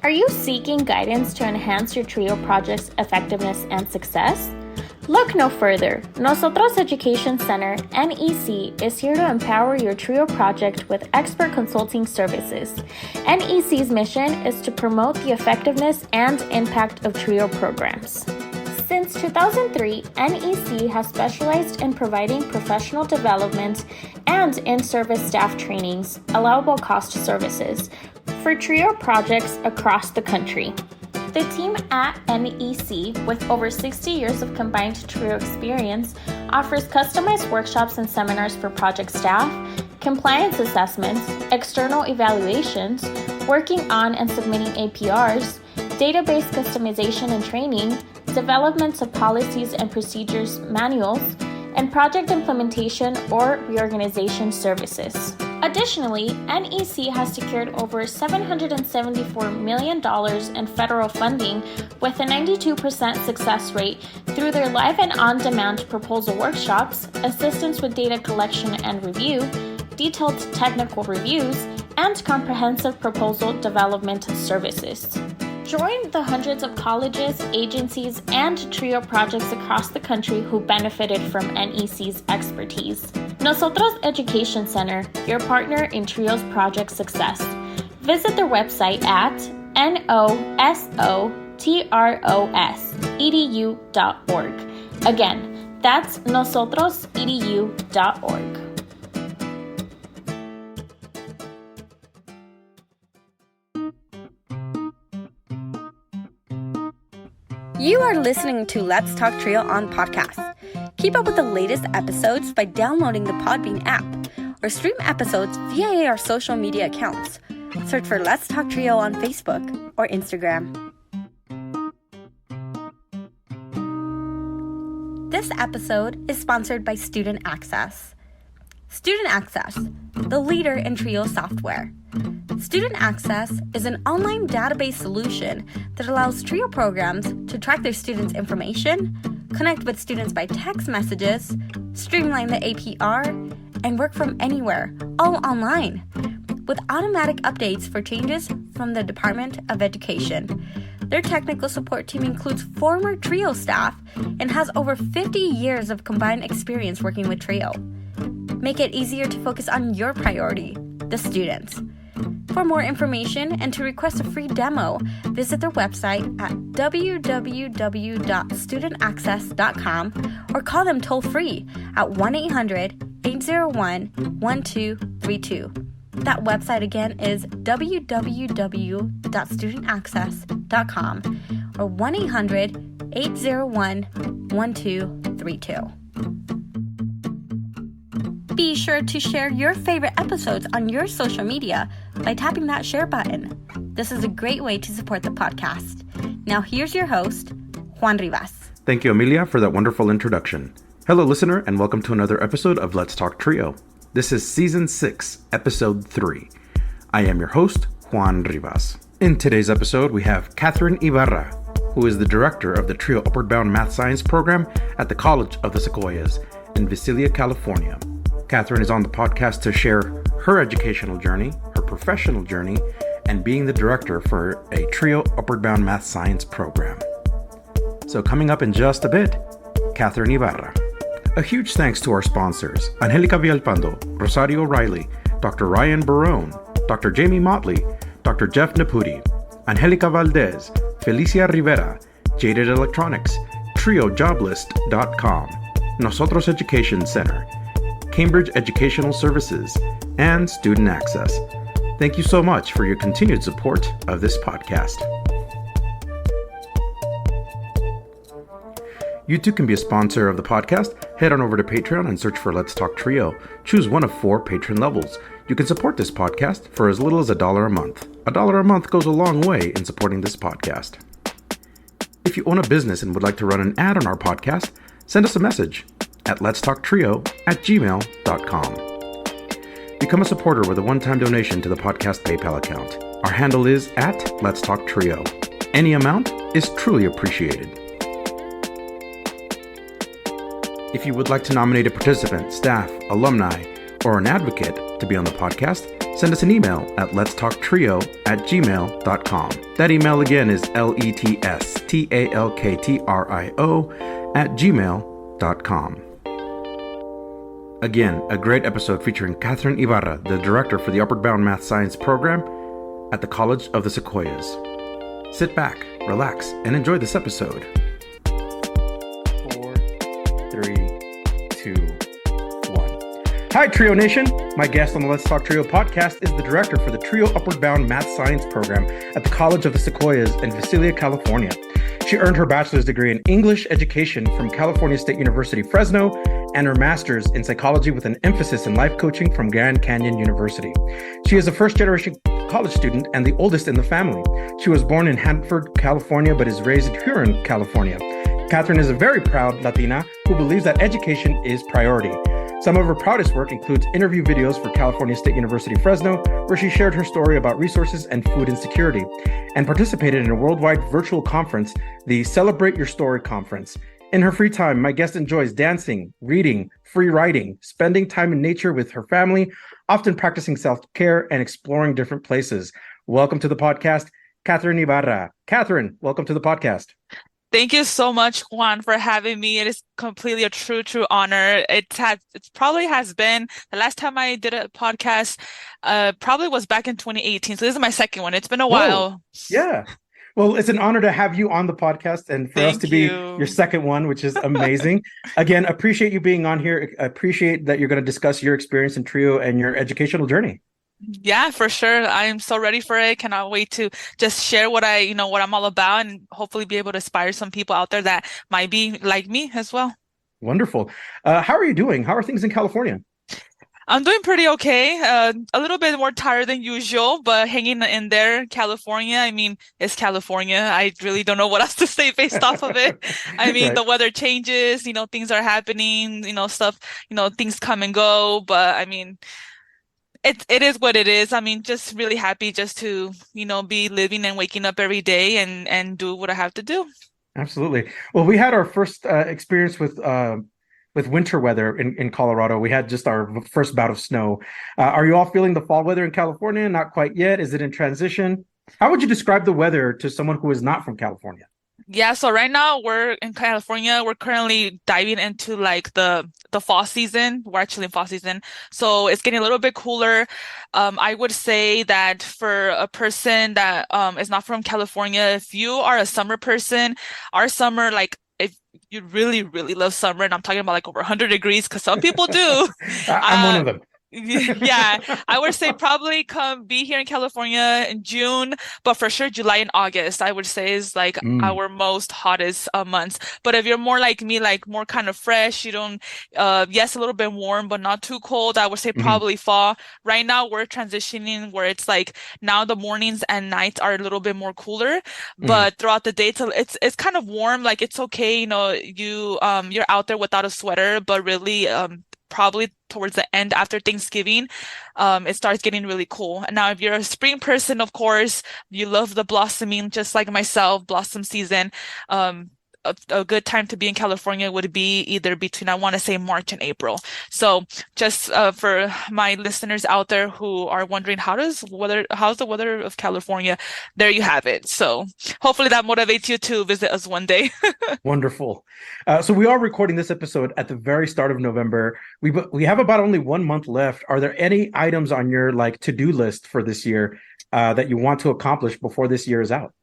Are you seeking guidance to enhance your TRIO project's effectiveness and success? Look no further. NOSOTROS Education Center, NEC, is here to empower your TRIO project with expert consulting services. NEC's mission is to promote the effectiveness and impact of TRIO programs. Since 2003, NEC has specialized in providing professional development and in-service staff trainings, allowable cost services, for TRIO projects across the country. The team at NEC, with over 60 years of combined TRIO experience, offers customized workshops and seminars for project staff, compliance assessments, external evaluations, working on and submitting APRs, database customization and training, development of policies and procedures manuals, and project implementation or reorganization services. Additionally, NEC has secured over $774 million in federal funding with a 92% success rate through their live and on-demand proposal workshops, assistance with data collection and review, detailed technical reviews, and comprehensive proposal development services. Join the hundreds of colleges, agencies, and TRIO projects across the country who benefited from NEC's expertise. NOSOTROS Education Center, your partner in TRIO's project success. Visit their website at nosotros.edu.org. Again, that's nosotros.edu.org. You are listening to Let's Talk TRIO on podcast. Keep up with the latest episodes by downloading the Podbean app or stream episodes via our social media accounts. Search for Let's Talk TRIO on Facebook or Instagram. This episode is sponsored by Student Access. Student Access, the leader in TRIO software. Student Access is an online database solution that allows TRIO programs to track their students' information, connect with students by text messages, streamline the APR, and work from anywhere, all online, with automatic updates for changes from the Department of Education. Their technical support team includes former TRIO staff and has over 50 years of combined experience working with TRIO. Make it easier to focus on your priority, the students. For more information and to request a free demo, visit their website at www.studentaccess.com or call them toll-free at 1-800-801-1232. That website again is www.studentaccess.com or 1-800-801-1232. Be sure to share your favorite episodes on your social media by tapping that share button. This is a great way to support the podcast. Now here's your host, Juan Rivas. Thank you, Amelia, for that wonderful introduction. Hello, listener, and welcome to another episode of Let's Talk TRIO. This is Season 6, Episode 3. I am your host, Juan Rivas. In today's episode, we have Catherine Ybarra, who is the director of the TRIO Upward Bound Math Science program at the College of the Sequoias in Visalia, California. Catherine is on the podcast to share her educational journey, her professional journey, and being the director for a TRIO Upward Bound Math Science program. So coming up in just a bit, Catherine Ybarra. A huge thanks to our sponsors, Angelica Villalpando, Rosario Riley, Dr. Ryan Barone, Dr. Jamie Motley, Dr. Jeff Naputi, Angelica Valdez, Felicia Rivera, Jaded Electronics, TRIOJoblist.com, Nosotros Education Center, Cambridge Educational Services, and Student Access. Thank you so much for your continued support of this podcast. You too can be a sponsor of the podcast. Head on over to Patreon and search for Let's Talk TRIO. Choose one of 4 patron levels. You can support this podcast for as little as $1 a month. $1 a month goes a long way in supporting this podcast. If you own a business and would like to run an ad on our podcast, send us a message at letstalktrio@gmail.com. Become a supporter with a one-time donation to the podcast PayPal account. Our handle is @letstalktrio. Any amount is truly appreciated. If you would like to nominate a participant, staff, alumni, or an advocate to be on the podcast, send us an email at letstalktrio@gmail.com. That email again is letstalktrio@gmail.com. Again, a great episode featuring Catherine Ybarra, the director for the Upward Bound Math Science program at the College of the Sequoias. Sit back, relax, and enjoy this episode. 4, 3, 2, 1. Hi, Trio Nation. My guest on the Let's Talk Trio podcast is the director for the Trio Upward Bound Math Science program at the College of the Sequoias in Visalia, California. She earned her bachelor's degree in English education from California State University, Fresno, and her master's in psychology with an emphasis in life coaching from Grand Canyon University. She is a first-generation college student and the oldest in the family. She was born in Hanford, California, but is raised in Huron, California. Catherine is a very proud Latina who believes that education is priority. Some of her proudest work includes interview videos for California State University, Fresno, where she shared her story about resources and food insecurity, and participated in a worldwide virtual conference, the Celebrate Your Story Conference. In her free time, my guest enjoys dancing, reading, free writing, spending time in nature with her family, often practicing self-care and exploring different places. Welcome to the podcast, Catherine Ybarra. Catherine, welcome to the podcast. Thank you so much, Juan, for having me. It is completely a true honor. It probably has been the last time I did a podcast, probably was back in 2018. So this is my second one. It's been a while. Yeah. Well, it's an honor to have you on the podcast and for us to be your second one, which is amazing. Again, appreciate you being on here. I appreciate that you're going to discuss your experience in Trio and your educational journey. Yeah, for sure. I am so ready for it. Cannot wait to just share what I'm all about and hopefully be able to inspire some people out there that might be like me as well. Wonderful. How are you doing? How are things in California? I'm doing pretty okay. A little bit more tired than usual, but hanging in there. California, I mean, it's California. I really don't know what else to say based off of it. I mean, The weather changes, things are happening, stuff, things come and go, but I mean, it is what it is. I mean, just really happy just to, be living and waking up every day and do what I have to do. Absolutely. Well, we had our first experience with winter weather in Colorado. We had just our first bout of snow. Are you all feeling the fall weather in California? Not quite yet. Is it in transition? How would you describe the weather to someone who is not from California? Yeah, so right now we're in California. We're currently diving into like the fall season. We're actually in fall season. So it's getting a little bit cooler. I would say that for a person that is not from California, if you are a summer person, our summer, like if you really, really love summer, and I'm talking about like over 100 degrees, because some people do. I'm one of them. Yeah, I would say probably come be here in California in June, but for sure July and August, I would say is like our most hottest months. But if you're more like me, like more kind of fresh, you don't, yes, a little bit warm, but not too cold, I would say probably fall. Right now we're transitioning where it's like now the mornings and nights are a little bit more cooler, but throughout the day it's kind of warm. Like it's okay, you're out there without a sweater, but really, probably towards the end after Thanksgiving, it starts getting really cool. And now if you're a spring person, of course, you love the blossoming, just like myself, blossom season. A good time to be in California would be either between, I want to say, March and April. So just for my listeners out there who are wondering, how's the weather of California? There you have it. So hopefully that motivates you to visit us one day. Wonderful. So we are recording this episode at the very start of November. We have about only 1 month left. Are there any items on your to-do list for this year that you want to accomplish before this year is out?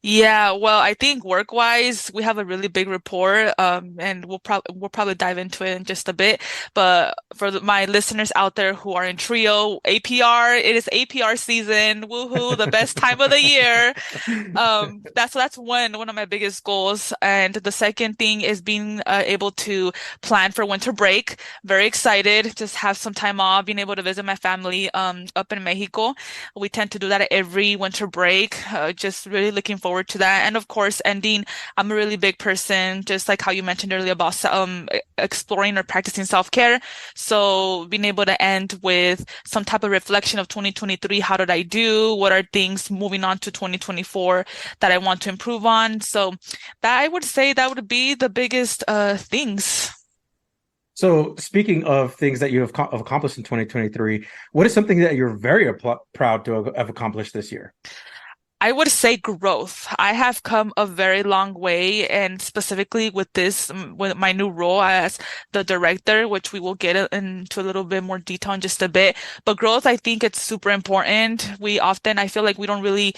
Yeah, well, I think work-wise, we have a really big report, and we'll probably dive into it in just a bit. But for my listeners out there who are in Trio, APR, it is APR season. Woohoo, the best time of the year. That's one of my biggest goals. And the second thing is being able to plan for winter break. Very excited, just have some time off, being able to visit my family up in Mexico. We tend to do that every winter break. Just really looking forward to that. And of course, ending, I'm a really big person, just like how you mentioned earlier about exploring or practicing self-care. So being able to end with some type of reflection of 2023, how did I do? What are things moving on to 2024 that I want to improve on? So that I would say that would be the biggest things. So, speaking of things that you have accomplished in 2023, what is something that you're very proud to have accomplished this year? I would say growth. I have come a very long way, and specifically with this, with my new role as the director, which we will get into a little bit more detail in just a bit. But growth, I think it's super important. I feel like we don't really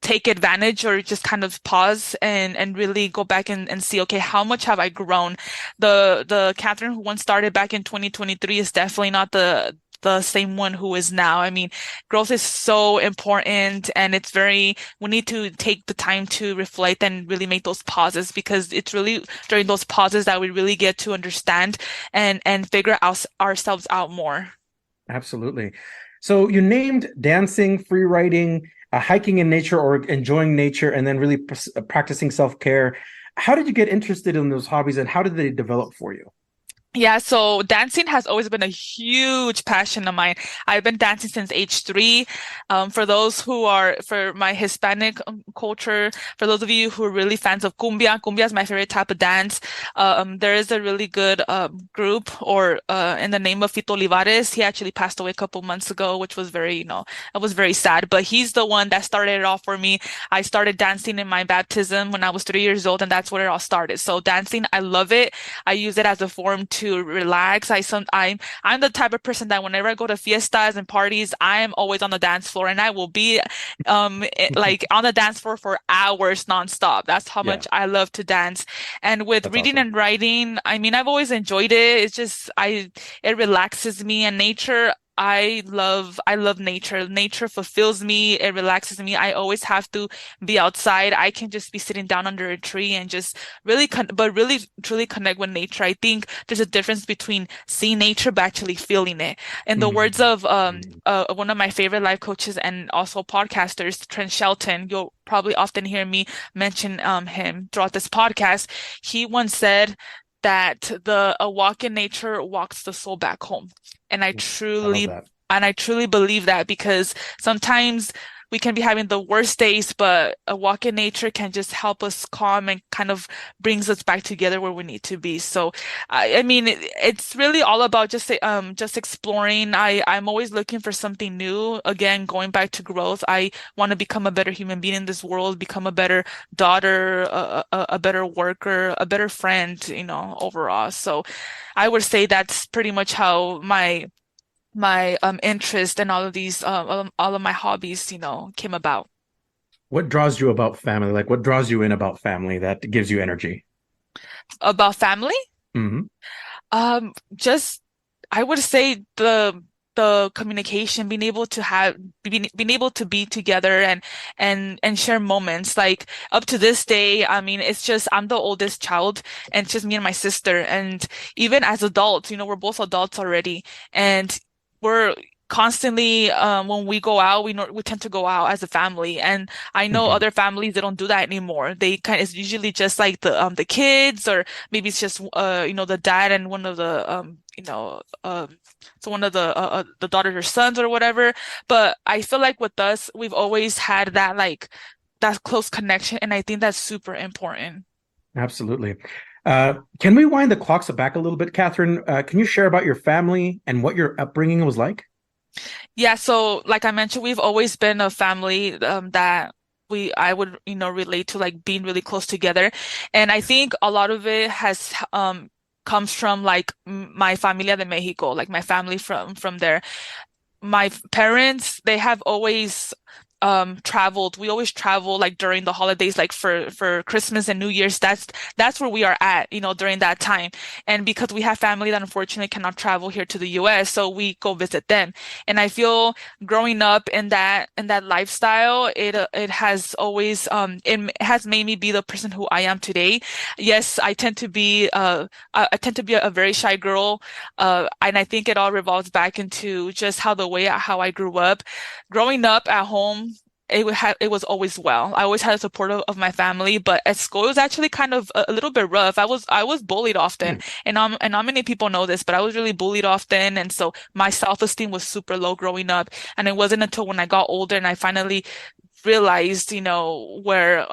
take advantage or just kind of pause and really go back and see, okay, how much have I grown? The Catherine who once started back in 2023 is definitely not the same one who is now. I mean, growth is so important and we need to take the time to reflect and really make those pauses because it's really during those pauses that we really get to understand and figure out ourselves out more. Absolutely. So you named dancing, free writing, hiking in nature or enjoying nature, and then really practicing self-care. How did you get interested in those hobbies and how did they develop for you? Yeah, so dancing has always been a huge passion of mine. I've been dancing since age 3. For my Hispanic culture, for those of you who are really fans of cumbia is my favorite type of dance. There is a really good group in the name of Fito Olivares. He actually passed away a couple months ago, which was it was very sad, but he's the one that started it all for me. I started dancing in my baptism when I was 3 years old, and that's where it all started. So dancing, I love it. I use it as a form to relax. I'm the type of person that whenever I go to fiestas and parties, I am always on the dance floor and I will be like on the dance floor for hours nonstop. That's how Yeah, much I love to dance. And with that's reading awesome. and writing, I mean, I've always enjoyed it. It relaxes me and nature. I love nature. Nature fulfills me. It relaxes me. I always have to be outside. I can just be sitting down under a tree and just but really truly connect with nature. I think there's a difference between seeing nature but actually feeling it. In the words Mhm. of Mhm. one of my favorite life coaches and also podcasters, Trent Shelton, you'll probably often hear me mention him throughout this podcast. He once said that the a walk in nature walks the soul back home. And I love that. I truly believe that because sometimes we can be having the worst days, but a walk in nature can just help us calm and kind of brings us back together where we need to be. So, I mean, it's really all about just exploring. I'm always looking for something new. Again, going back to growth. I want to become a better human being in this world, become a better daughter, a better worker, a better friend, overall. So, I would say that's pretty much how my interest and all of my hobbies, came about. What draws you about family? Like, what draws you in about family that gives you energy? About family, Hmm. just I would say the communication, being able to be together and share moments. Like up to this day, I mean, it's just I'm the oldest child, and it's just me and my sister. And even as adults, we're both adults already, and we're constantly when we go out, we tend to go out as a family. And I know Hmm. other families they don't do that anymore. It's usually just like the kids, or maybe it's just the dad and one of the so one of the daughters or sons or whatever. But I feel like with us, we've always had that close connection, and I think that's super important. Absolutely. Can we wind the clocks back a little bit, Catherine? Can you share about your family and what your upbringing was like? Yeah, so like I mentioned, we've always been a family that I would, relate to like being really close together. And I think a lot of it has comes from like my familia de Mexico, like my family from there. My parents, they have always traveled. We always travel like during the holidays, like for Christmas and New Year's. That's where we are at, during that time. And because we have family that unfortunately cannot travel here to the US, so we go visit them. And I feel growing up in that lifestyle, it has always it has made me be the person who I am today. Yes, I tend to be a very shy girl, and I think it all revolves back into just how I grew up. Growing up at home, it was always well. I always had the support of my family, but at school it was actually kind of a little bit rough. I was bullied often, Hmm. and not many people know this, but I was really bullied often, and so my self-esteem was super low growing up. And it wasn't until when I got older and I finally realized, where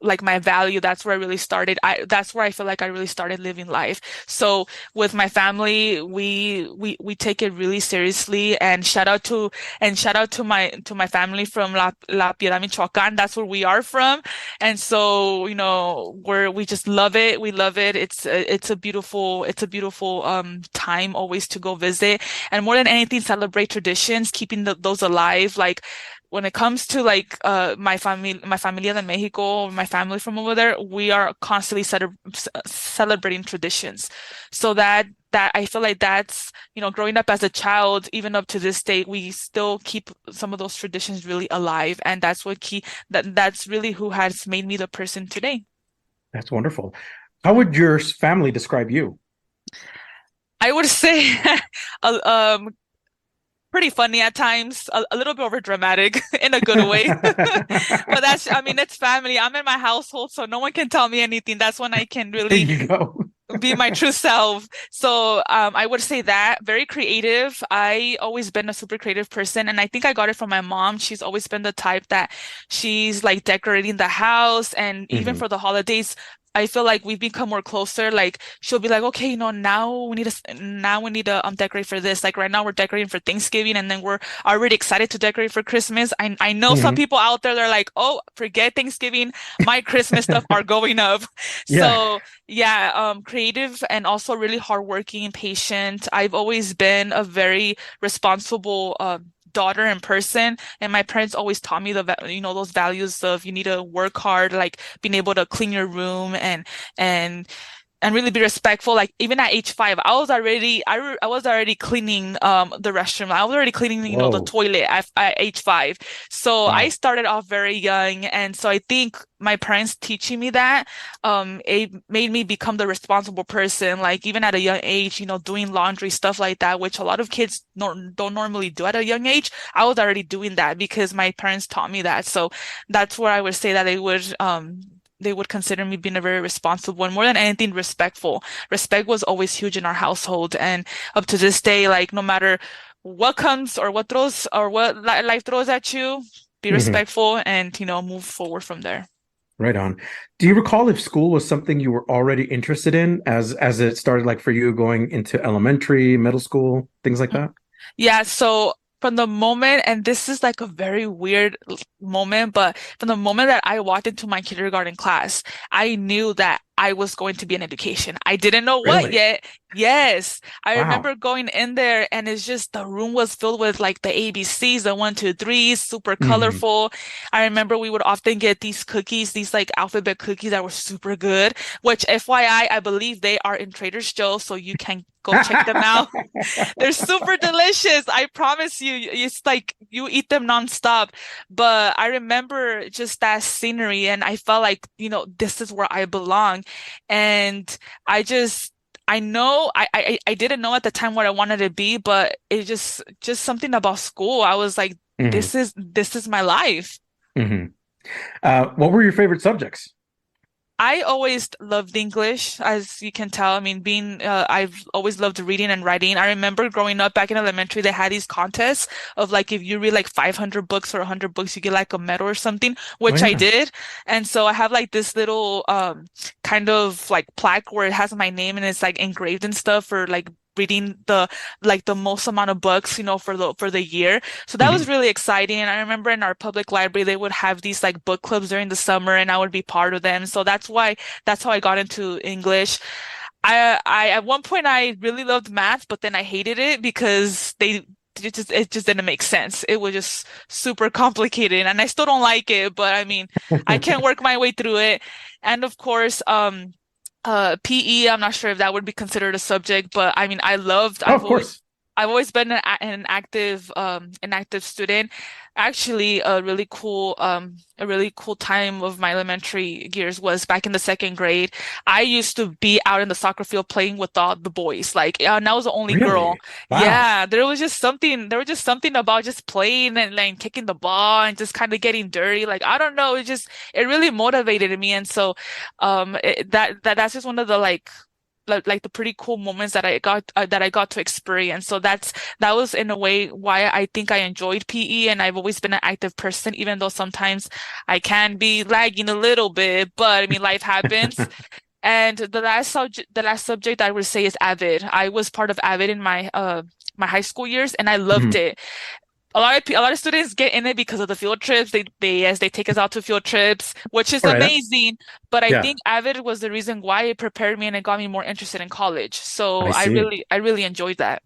like my value. That's where I really started. That's where I feel like I really started living life. So with my family, we take it really seriously, and shout out to my family from La Piedad, Michoacán. That's where we are from. And so, we just love it. We love it. It's a beautiful time always to go visit. And more than anything, celebrate traditions, keeping those alive. Like when it comes to like my familia de Mexico, my family from over there, we are constantly celebrating traditions. So that I feel like that's, growing up as a child, even up to this day, we still keep some of those traditions really alive. And that's really who has made me the person today. That's wonderful. How would your family describe you? I would say um pretty funny at times, a little bit over dramatic in a good way. But I mean, it's family. I'm in my household, so no one can tell me anything. That's when I can There really you go. be my true self. So I would say that very creative. I always been a super creative person, and I think I got it from my mom. She's always been the type that she's like decorating the house, and even Hmm. for the holidays, I feel like we've become more closer. Like she'll be like, okay, now we need to decorate for this. Like right now we're decorating for Thanksgiving, and then we're already excited to decorate for Christmas. I know some Hmm. people out there, they're like, oh, forget Thanksgiving, my Christmas stuff are going up. Yeah. So yeah, creative and also really hardworking, patient. I've always been a very responsible daughter and person, and my parents always taught me those values of you need to work hard, like being able to clean your room and and really be respectful. Like even at age 5, I was already cleaning the restroom. I was already cleaning, the Whoa. toilet at age 5. So I Wow. started off very young, and so I think my parents teaching me that it made me become the responsible person. Like even at a young age, doing laundry, stuff like that, which a lot of kids don't normally do at a young age. I was already doing that because my parents taught me that. So that's where I would say that they would consider me being a very responsible and more than anything respectful. Respect was always huge in our household, and up to this day, like no matter what comes or what life throws at you, be Hmm. respectful and move forward from there. Right on. Do you recall if school was something you were already interested in as it started, like for you going into elementary, middle school, things like that? Yeah, so from the moment, and this is like a very weird moment, but from the moment that I walked into my kindergarten class, I knew that I was going to be in education. I didn't know what Really? yet. Yes, I Wow. remember going in there, and it's just the room was filled with like the ABCs, the one, two, threes, super Hmm. colorful. I remember we would often get these cookies, these like alphabet cookies that were super good, which FYI, I believe they are in Trader Joe's, so you can go check them out. They're super delicious. I promise you. It's like you eat them nonstop. But I remember just that scenery, and I felt like, this is where I belong. And I just, I know, I didn't know at the time what I wanted to be, but it just something about school. I was like, Hmm. this is my life. Hmm. What were your favorite subjects? I always loved English, as you can tell. I mean, I've always loved reading and writing. I remember growing up back in elementary, they had these contests of like, if you read like 500 books or 100 books, you get like a medal or something, Oh which I yeah. did. And so I have like this little, kind of like plaque where it has my name and it's like engraved and stuff for like reading the most amount of books, for the year. So that was Hmm. really exciting. And I remember in our public library, they would have these like book clubs during the summer and I would be part of them. So that's how I got into English. I at one point I really loved math, but then I hated it because it just didn't make sense. It was just super complicated and I still don't like it, but I mean, I can work my way through it. And of course, PE, I'm not sure if that would be considered a subject, but I mean, Oh, of course. I've always been an active student. Actually, a really cool time of my elementary years was back in the second grade. I used to be out in the soccer field playing with all the boys, like, and I was the only girl. Really? Wow. Yeah, there was just something about just playing and like kicking the ball and just kind of getting dirty. Like, I don't know, it really motivated me. And so, that's just one of the like like the pretty cool moments that I got to experience. So that was in a way why I think I enjoyed PE, and I've always been an active person, even though sometimes I can be lagging a little bit, but I mean life happens. And the last subject I would say is Avid. I was part of Avid in my high school years, and I loved Mhm. it. A lot of students get in it because of the field trips. They take us out to field trips, which is All right. amazing. But I Yeah, think Avid was the reason why it prepared me and it got me more interested in college. So I see. I really enjoyed that.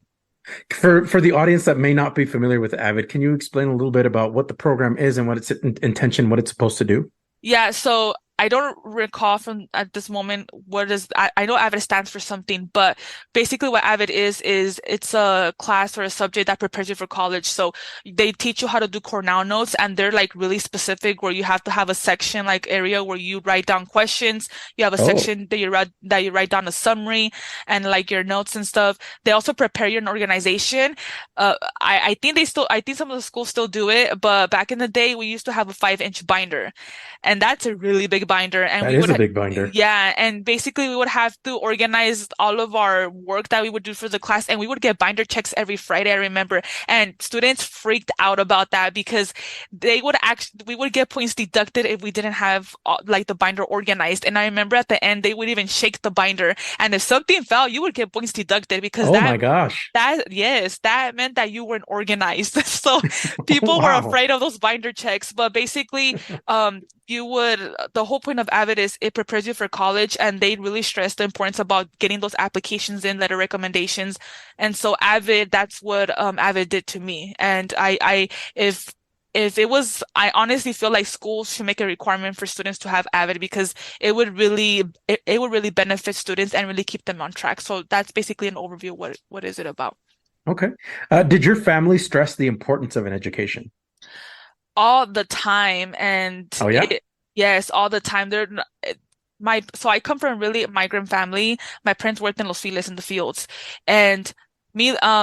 For the audience that may not be familiar with Avid, can you explain a little bit about what the program is and what its intention, what it's supposed to do? Yeah, so I don't recall from at this moment what is I know AVID stands for something, but basically what AVID is it's a class or a subject that prepares you for college. So they teach you how to do Cornell notes, and they're like really specific where you have to have a section like area where you write down questions. You have a Oh, section that you write down a summary and like your notes and stuff. They also prepare you in organization. I think I think some of the schools still do it, but back in the day we used to have a 5-inch binder, and that's a really big binder. And that is a big binder. yeah, and basically we would have to organize all of our work that we would do for the class, and we would get binder checks every Friday, I remember. And students freaked out about that because we would get points deducted if we didn't have like the binder organized. And I remember at the end they would even shake the binder, and if something fell, you would get points deducted because Oh my gosh. yes, that meant that you weren't organized. So people were Wow. afraid of those binder checks. But basically, the whole point of Avid is it prepares you for college, and they really stress the importance about getting those applications in, letter recommendations. And so Avid, that's what Avid did to me. And if it was, I honestly feel like schools should make a requirement for students to have Avid because it would really benefit students and really keep them on track. So that's basically an overview of what is it about. Okay. Did your family stress the importance of an education? All the time, and Oh yeah? yes, all the time. So I come from a really migrant family. My parents worked in Los Files in the fields, and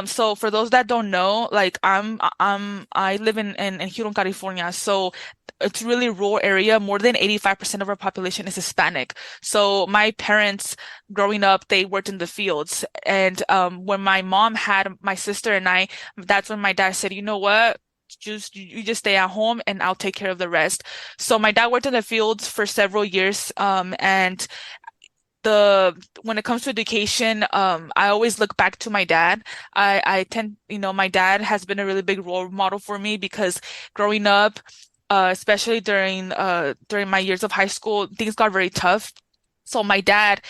so for those that don't know, like I live in Huron, California. So it's really rural area. More than 85% of our population is Hispanic. So my parents growing up, they worked in the fields. And when my mom had my sister and I, that's when my dad said, you know what? You just stay at home and I'll take care of the rest. So my dad worked in the fields for several years. And when it comes to education, I always look back to my dad. My dad has been a really big role model for me because growing up, especially during my years of high school, things got very tough. So my dad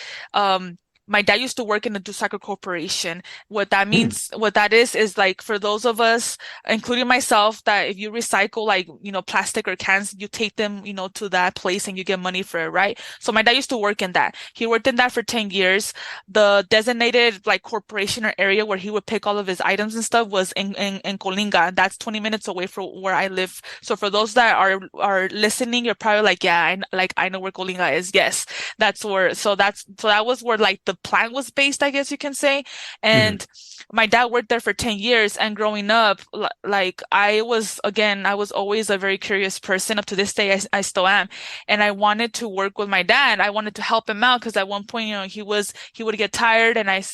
used to work in a recycle corporation. What that Hmm. means, what that is like for those of us, including myself, that if you recycle like, plastic or cans, you take them, to that place and you get money for it, right? So my dad used to work in that. He worked in that for 10 years. The designated like corporation or area where he would pick all of his items and stuff was in Colinga. That's 20 minutes away from where I live. So for those that are listening, you're probably like, yeah, I know where Colinga is. Yes. That was where like the plan was based, I guess you can say. Hmm. And my dad worked there for 10 years. And growing up, like I was always a very curious person. Up to this day, I still am. And I wanted to work with my dad. I wanted to help him out because at one point, he would get tired. And I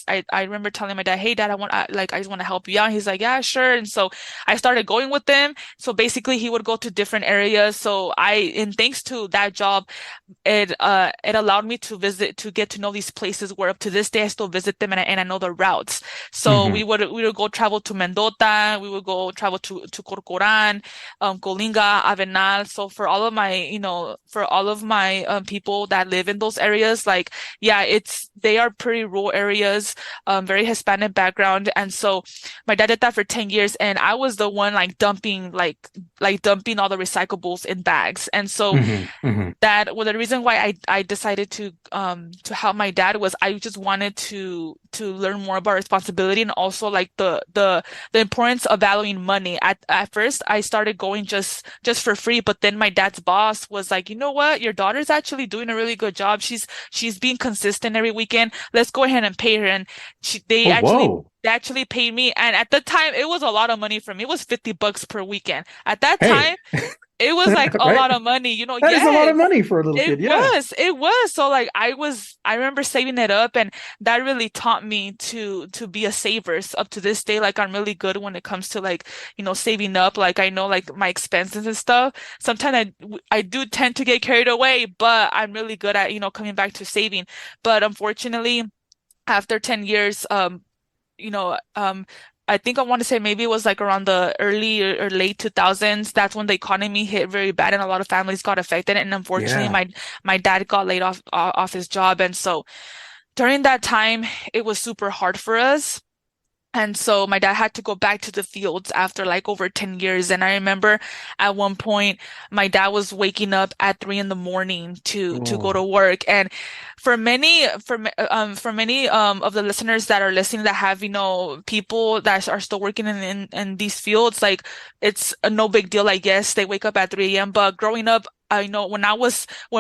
remember telling my dad, hey, dad, I just want to help you out. He's like, yeah, sure. And so I started going with him. So basically, he would go to different areas. And thanks to that job, it allowed me to get to know these places where up to this day I still visit them, and I know the routes. So Hmm. we would go travel to Mendota, we would go travel to Corcoran, Colinga, Avenal. So for all of my people that live in those areas, like yeah, they are pretty rural areas, very Hispanic background. And so my dad did that for 10 years, and I was the one like dumping all the recyclables in bags. And so Hmm. Hmm. the reason why I decided to help my dad was I just wanted to learn more about responsibility, and also like the importance of valuing money. At first I started going just for free, but then my dad's boss was like, you know what, your daughter's actually doing a really good job. She's being consistent every weekend. Let's go ahead and pay her. And Oh, whoa. They actually paid me, and at the time, it was a lot of money for me. It was $50 per weekend. At that Hey, time, it was like a right? lot of money, That is a lot of yes. money for a little kid. Yeah. It was. So like I remember saving it up, and that really taught me to be a saver. So up to this day, like I'm really good when it comes to like, saving up. Like I know like my expenses and stuff. Sometimes I do tend to get carried away, but I'm really good at, coming back to saving. But unfortunately, after 10 years, you know, um, I think I want to say maybe it was like around the early or late 2000s. That's when the economy hit very bad and a lot of families got affected. And unfortunately, Yeah. my dad got laid off his job. And so during that time, it was super hard for us. And so my dad had to go back to the fields after like over 10 years. And I remember at one point my dad was waking up at 3 in the morning to go to Oh. work. And for many of the listeners that are listening that have, people that are still working in these fields, like it's a no big deal, I guess. They wake up at 3 a.m. But growing up, I know when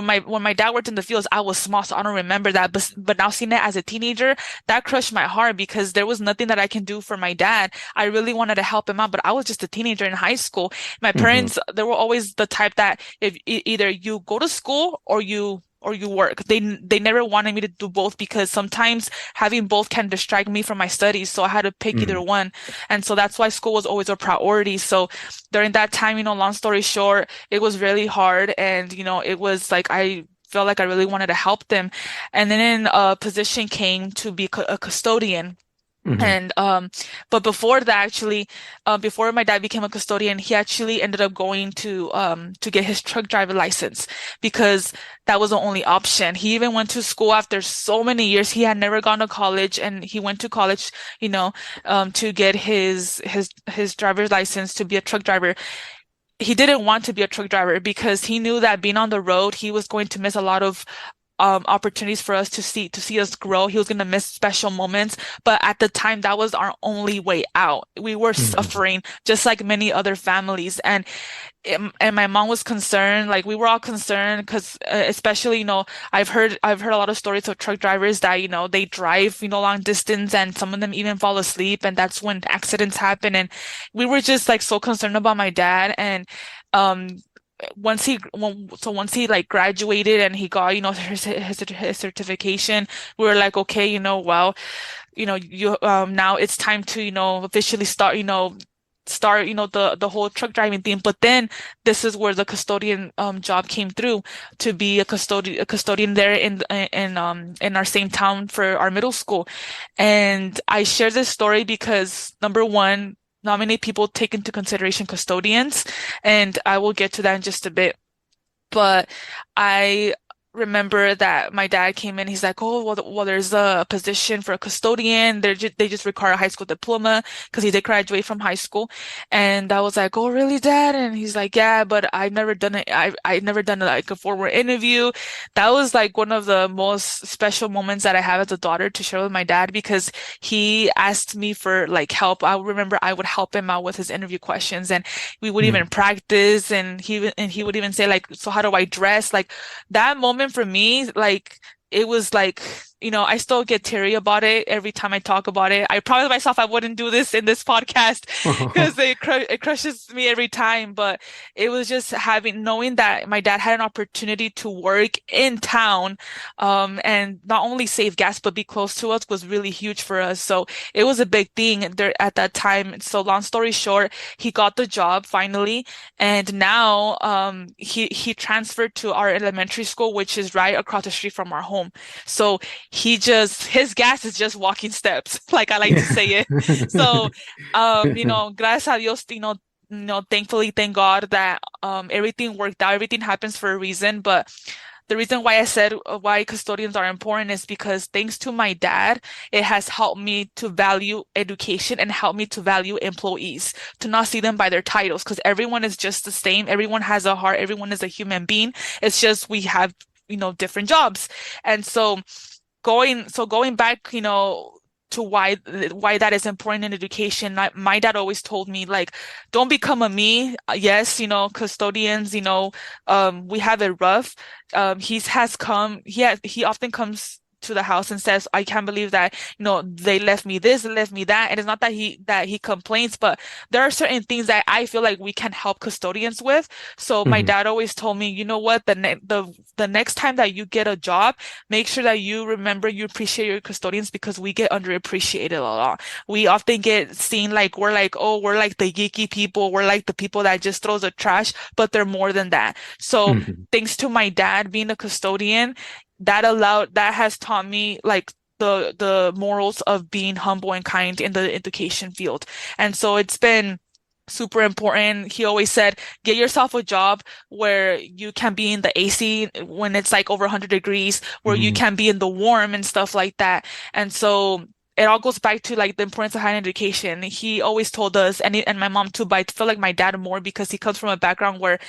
my dad worked in the fields, I was small, so I don't remember that. But now seeing it as a teenager, that crushed my heart because there was nothing that I can do for my dad. I really wanted to help him out, but I was just a teenager in high school. My Hmm. parents, they were always the type that if either you go to school or you work. They never wanted me to do both because sometimes having both can distract me from my studies. So I had to pick either Mm. one. And so that's why school was always a priority. So during that time, long story short, it was really hard and it was like I felt like I really wanted to help them. And then a position came to be a custodian. Hmm. And but before that, actually, before my dad became a custodian, he actually ended up going to get his truck driver license because that was the only option. He even went to school after so many years. He had never gone to college, and he went to college, to get his driver's license to be a truck driver. He didn't want to be a truck driver because he knew that being on the road, he was going to miss a lot of opportunities for us to see us grow. He was gonna miss special moments, but at the time, that was our only way out. We were Hmm. suffering just like many other families, and my mom was concerned. Like we were all concerned because, especially, I've heard a lot of stories of truck drivers that they drive long distance, and some of them even fall asleep, and that's when accidents happen. And we were just like so concerned about my dad, and um once he like graduated and he got his certification, we were like, okay, well, you now it's time to officially start the whole truck driving thing. But then this is where the custodian job came through, to be a custodian there in our same town for our middle school. And I share this story because, number one, not many people take into consideration custodians, and I will get to that in just a bit. But I remember that my dad came in. He's like, "Oh, well, there's a position for a custodian. They just require a high school diploma because he did graduate from high school." And I was like, "Oh, really, Dad?" And he's like, "Yeah, but I've never done it. I've never done like a formal interview." That was like one of the most special moments that I have as a daughter to share with my dad because he asked me for like help. I remember I would help him out with his interview questions, and we would even practice. And he would even say like, "So how do I dress?" Like that moment for me, like it was like, I still get teary about it every time I talk about it. I promise myself I wouldn't do this in this podcast because it crushes me every time. But it was just knowing that my dad had an opportunity to work in town, and not only save gas but be close to us was really huge for us. So it was a big thing there at that time. So long story short, he got the job finally, and now he transferred to our elementary school, which is right across the street from our home. So his gas is just walking steps, like I like to say it. So gracias a Dios, thankfully, thank God that everything worked out. Everything happens for a reason. But the reason why I said why custodians are important is because thanks to my dad, it has helped me to value education and helped me to value employees, to not see them by their titles, because everyone is just the same. Everyone has a heart. Everyone is a human being. It's just we have, different jobs. And so going back, to why that is important in education. My dad always told me like, don't become a me. Yes, custodians, we have it rough. He often comes to the house and says, I can't believe that, they left me this, they left me that. And it's not that he complains, but there are certain things that I feel like we can help custodians with. So my Mhm. dad always told me, you know what, the next time that you get a job, make sure that you remember you appreciate your custodians, because we get underappreciated a lot. We often get seen like we're like, oh, we're like the geeky people, we're like the people that just throws the trash, but they're more than that. So Mhm. thanks to my dad being a custodian, that has taught me like the morals of being humble and kind in the education field. And so it's been super important. He always said, get yourself a job where you can be in the AC when it's like over 100 degrees, where you Mhm. can be in the warm and stuff like that. And so it all goes back to like the importance of higher education. He always told us, and my mom too, but I feel like my dad more because he comes from a background where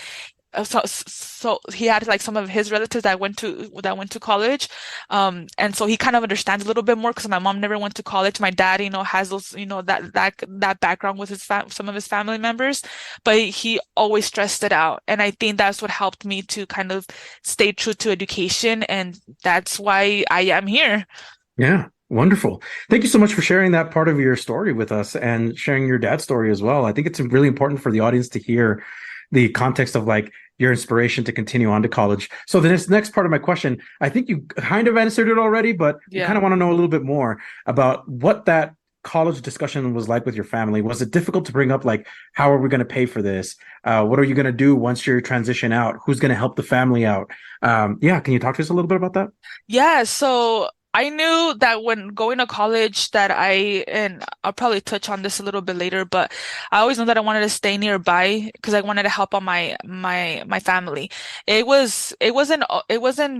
so he had like some of his relatives that went to college, and so he kind of understands a little bit more because my mom never went to college. My dad, has those, that background with some of his family members, but he always stressed it out, and I think that's what helped me to kind of stay true to education, and that's why I am here. Yeah, wonderful. Thank you so much for sharing that part of your story with us and sharing your dad's story as well. I think it's really important for the audience to hear the context of like your inspiration to continue on to college. So the next part of my question, I think you kind of answered it already, but we kind Yeah. of want to know a little bit more about what that college discussion was like with your family. Was it difficult to bring up like, how are we going to pay for this? What are you going to do once you transition out? Who's going to help the family out? Yeah, can you talk to us a little bit about that? Yeah, so I knew that when going to college and I'll probably touch on this a little bit later, but I always knew that I wanted to stay nearby because I wanted to help on my family. It wasn't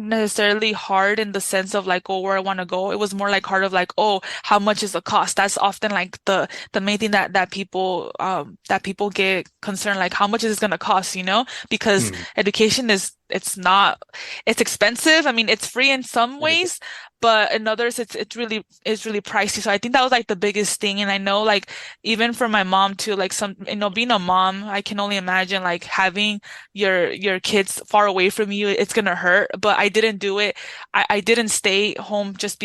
necessarily hard in the sense of like, oh, where I want to go. It was more like hard of like, oh, how much is the cost? That's often like the main thing that people get concerned, like how much is this gonna cost, Because Hmm. education it's expensive. I mean, it's free in some It is. ways, but in others, it's really pricey. So I think that was like the biggest thing. And I know like even for my mom too, like being a mom, I can only imagine like having your kids far away from you, it's gonna hurt. But I didn't do it. I didn't stay home just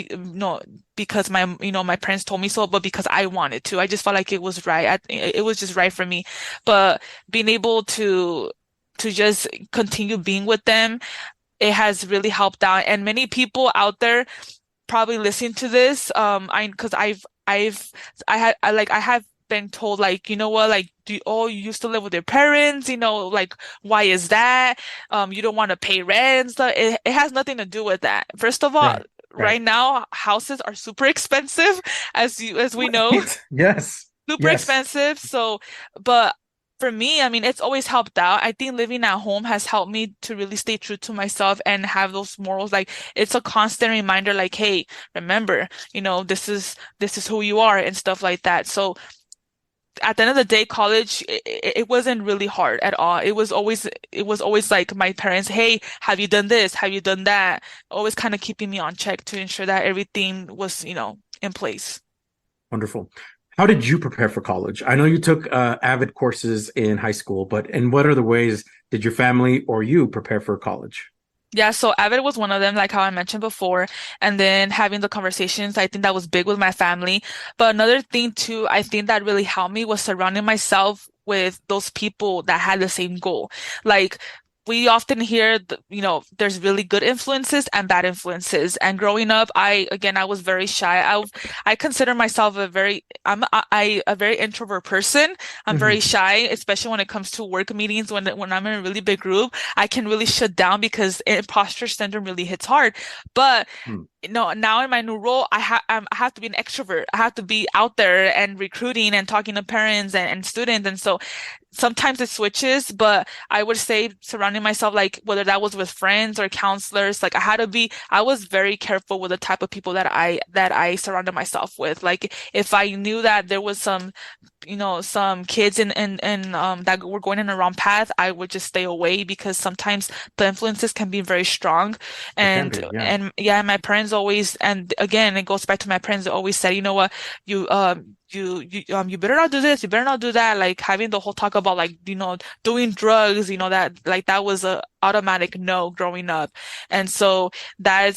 because my parents told me so, but because I wanted to. I just felt like it was right. It was just right for me. But being able to just continue being with them, it has really helped out. And many people out there probably listening to this, because I have been told like, you know what, like, you used to live with your parents, like, why is that? You don't want to pay rent. So it has nothing to do with that. First of all, Right. Right. right now, houses are super expensive, as we know, Right. Yes. super Yes. expensive. So, but for me, I mean, it's always helped out. I think living at home has helped me to really stay true to myself and have those morals. Like, it's a constant reminder, like, hey, remember, this is who you are and stuff like that. So at the end of the day, college, it wasn't really hard at all. It was always like my parents, hey, have you done this? Have you done that? Always kind of keeping me on check to ensure that everything was, in place. Wonderful. How did you prepare for college? I know you took Avid courses in high school, but in what other ways did your family or you prepare for college? Yeah, so Avid was one of them, like how I mentioned before. And then having the conversations, I think that was big with my family. But another thing too, I think that really helped me was surrounding myself with those people that had the same goal. Like, we often hear, there's really good influences and bad influences. And growing up, I was very shy. I consider myself a very introvert person. I'm very Hmm. shy, especially when it comes to work meetings. When I'm in a really big group, I can really shut down because imposter syndrome really hits hard. But now in my new role, I have to be an extrovert. I have to be out there and recruiting and talking to parents and students. And so sometimes it switches, but I would say surrounding myself, like whether that was with friends or counselors, like I was very careful with the type of people that I surrounded myself with. Like if I knew that there was some some kids in that were going in the wrong path, I would just stay away because sometimes the influences can be very strong. It can And be, yeah. and yeah, my parents always, and again, it goes back to my parents, they always said, you know what, you better not do this, you better not do that. Like having the whole talk about like, doing drugs, that like that was a automatic no growing up. And so I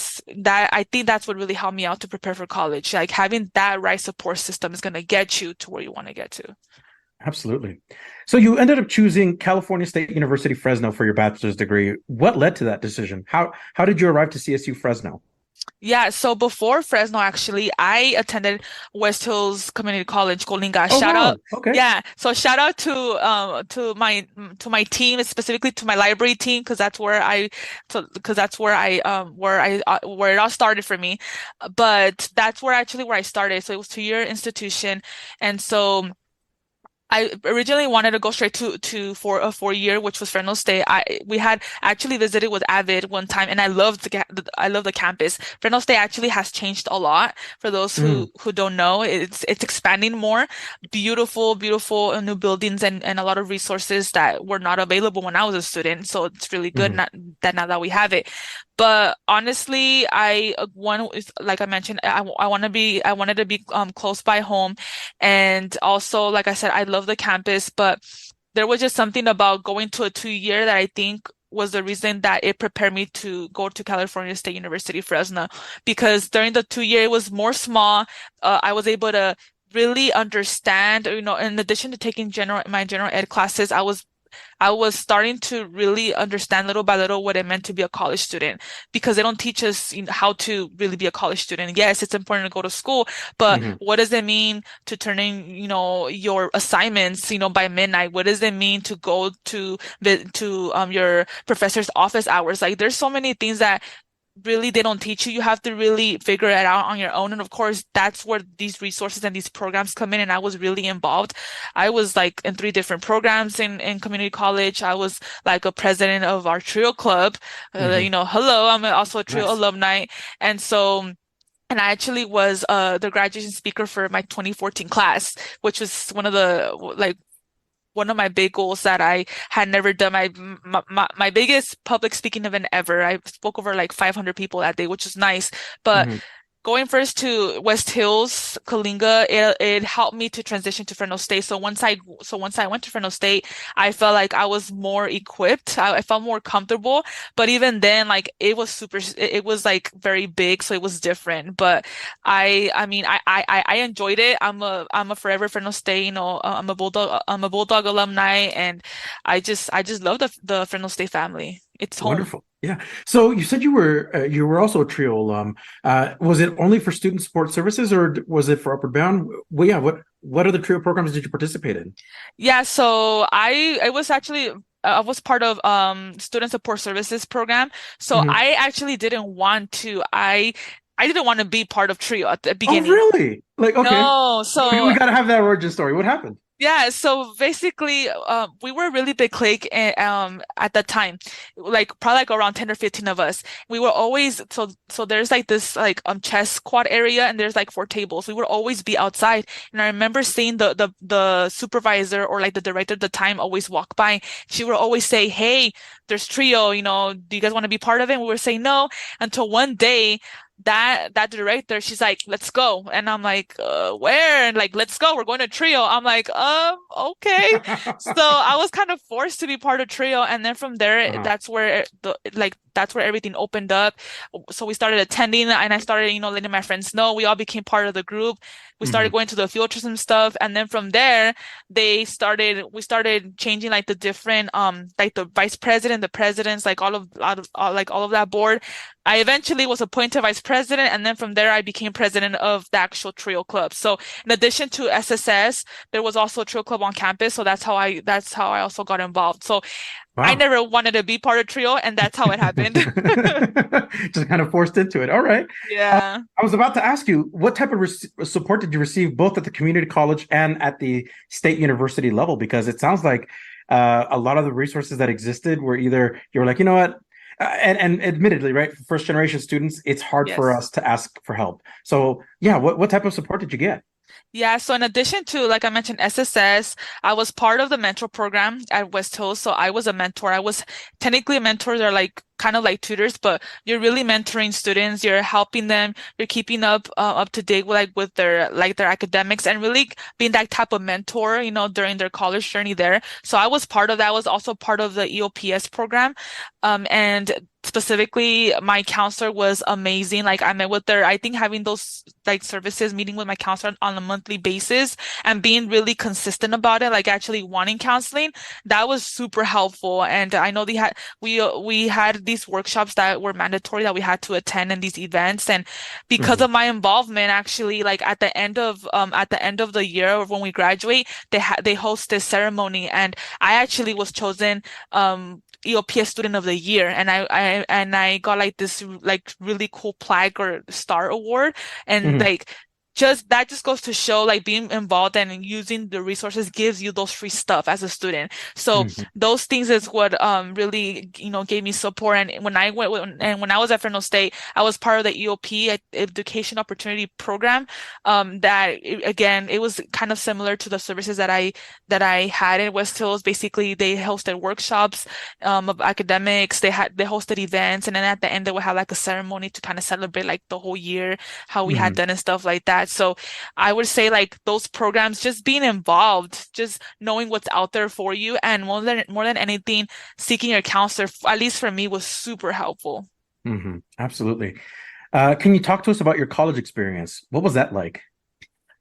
think that's what really helped me out to prepare for college. Like having that right support system is gonna get you to where you want to get to. Absolutely. So you ended up choosing California State University, Fresno for your bachelor's degree. What led to that decision? How did you arrive to CSU Fresno? Yeah, so before Fresno, actually, I attended West Hills Community College, Colinga. Oh, Shout out, wow. Okay. yeah. So shout out to my team, specifically to my library team, because where it all started for me. But that's where I started. So it was 2-year institution, and so I originally wanted to go straight to for a 4-year, which was Fresno State. We had actually visited with Avid one time, and I loved I love the campus. Fresno State actually has changed a lot. For those Mm, who don't know, it's expanding more. Beautiful, beautiful new buildings and a lot of resources that were not available when I was a student. So it's really good mhm, now that we have it. But honestly, like I mentioned, I wanted to be close by home. And also, like I said, I love the campus, but there was just something about going to a 2-year that I think was the reason that it prepared me to go to California State University, Fresno, because during the 2-year, it was more small. I was able to really understand, in addition to taking my general ed classes, I was starting to really understand little by little what it meant to be a college student because they don't teach us how to really be a college student. Yes, it's important to go to school, but mhm. what does it mean to turn in, your assignments, by midnight? What does it mean to go to your professor's office hours? Like there's so many things that really they don't teach you. You have to really figure it out on your own. And of course, that's where these resources and these programs come in. And I was really involved. I was like in 3 different programs in community college. I was like a president of our trio club. Hmm. Hello, I'm also a trio Nice. alumni. And so and I actually was the graduation speaker for my 2014 class, which was one of my big goals that I had never done. My biggest public speaking event ever. I spoke over like 500 people that day, which was nice. But Hmm. going first to West Hills, Kalinga, it helped me to transition to Fresno State. So once I went to Fresno State, I felt like I was more equipped. I felt more comfortable. But even then, like it was like very big, so it was different. But I mean, I enjoyed it. I'm a forever Fresno State. I'm a Bulldog alumni, and I just love the Fresno State family. It's home. Wonderful. Yeah. So you said you were also a TRIO alum. Was it only for student support services, or was it for Upward Bound? Well, yeah. What other TRIO programs did you participate in? Yeah, so I was part of student support services program. So Hmm. I actually didn't want to I didn't want to be part of trio at the Oh, beginning. really? Like, okay, No, we got to have that origin story. What happened? yeah, so basically, we were a really big clique at that time, like probably like around 10 or 15 of us. We were always so there's like this like chess quad area and there's like 4 tables. We would always be outside, and I remember seeing the supervisor or like the director at the time always walk by. She would always say, "Hey, there's trio. Do you guys want to be part of it?" And we were saying no until one day that director, she's like, "Let's go," and I'm like, "Where?" And like, "Let's go. We're going to trio." I'm like, okay." So I was kind of forced to be part of trio, and then from there, Uh-huh. that's where everything opened up. So we started attending, and I started, letting my friends know. We all became part of the group. We started Hmm. going to the field trips and stuff, and then from there, we started changing like the different like the vice president, the presidents, like all of that board. I eventually was appointed vice president, and then from there I became president of the actual trio club. So in addition to SSS, there was also a trio club on campus. So that's how I also got involved. So I Wow. never wanted to be part of trio, and that's how it happened. Just kind of forced into it. All right. Yeah. I was about to ask you, what type of support did you receive both at the community college and at the state university level? Because it sounds like a lot of the resources that existed were either you were like, you know what, and admittedly, right, for first generation students, it's hard for Yes. us to ask for help. So yeah, what type of support did you get? Yeah, so in addition to, like I mentioned, SSS, I was part of the mentor program at West Hills. So I was a mentor. I was technically mentors are like kind of like tutors, but you're really mentoring students. You're helping them. You're keeping up to date with with their academics and really being that type of mentor, during their college journey there. So I was part of that. I was also part of the EOPS program. And specifically my counselor was amazing. Like I met with her, I think having those like services, meeting with my counselor on a monthly basis and being really consistent about it, like actually wanting counseling, that was super helpful. And I know we had these workshops that were mandatory that we had to attend in these events. And because Hmm. of my involvement, actually, like at the end of the year or when we graduate, they host this ceremony, and I actually was chosen EOPS Student of the Year, and I got like this like really cool plaque or star award, and Hmm. like just goes to show like being involved and using the resources gives you those free stuff as a student. So Hmm. those things is what really gave me support. And when I was at Fresno State, I was part of the EOP Education Opportunity Program. Again, it was kind of similar to the services that I had in West Hills. Basically, they hosted workshops of academics. They hosted events, and then at the end they would have like a ceremony to kind of celebrate like the whole year, how we had Hmm. done and stuff like that. So I would say like those programs, just being involved, just knowing what's out there for you, and more than anything, seeking your counselor, at least for me, was super helpful. Hmm. Absolutely. Can you talk to us about your college experience? What was that like?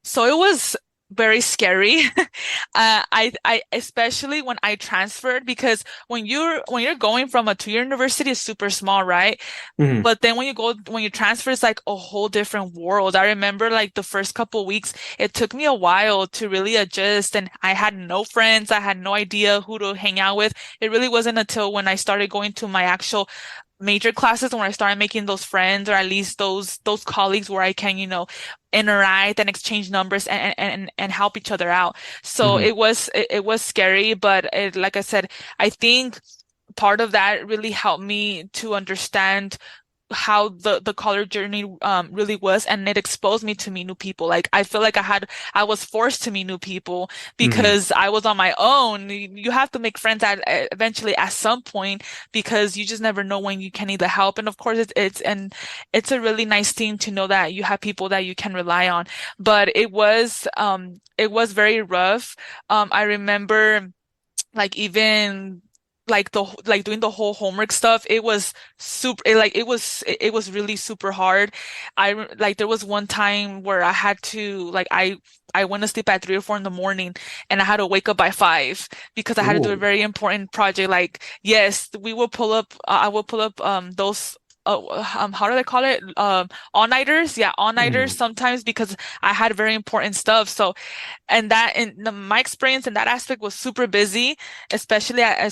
So it was very scary. I especially when I transferred, because when you're going from a two-year university, it's super small, right? Hmm. But then when you transfer, it's like a whole different world. I remember like the first couple weeks, it took me a while to really adjust, and I had no friends. I had no idea who to hang out with. It really wasn't until when I started going to my actual major classes when I started making those friends, or at least those colleagues where I can, interact and exchange numbers and help each other out. So Hmm. it was scary, but like I said, I think part of that really helped me to understand how the college journey really was, and it exposed me to meet new people. Like I feel like I was forced to meet new people Hmm. because I was on my own. You have to make friends at eventually at some point, because you just never know when you can need the help. And of course it's a really nice thing to know that you have people that you can rely on. But it was very rough. I remember like even like doing the whole homework stuff, it was super it was really super hard. Like there was one time where I had to like I went to sleep at 3 or 4 in the morning, and I had to wake up by 5 because I had to do a Ooh. very important project. Like yes, we will pull up I will pull up those how do they call it, all-nighters, yeah, all-nighters Hmm. sometimes, because I had very important stuff. So and my experience in that aspect was super busy, especially as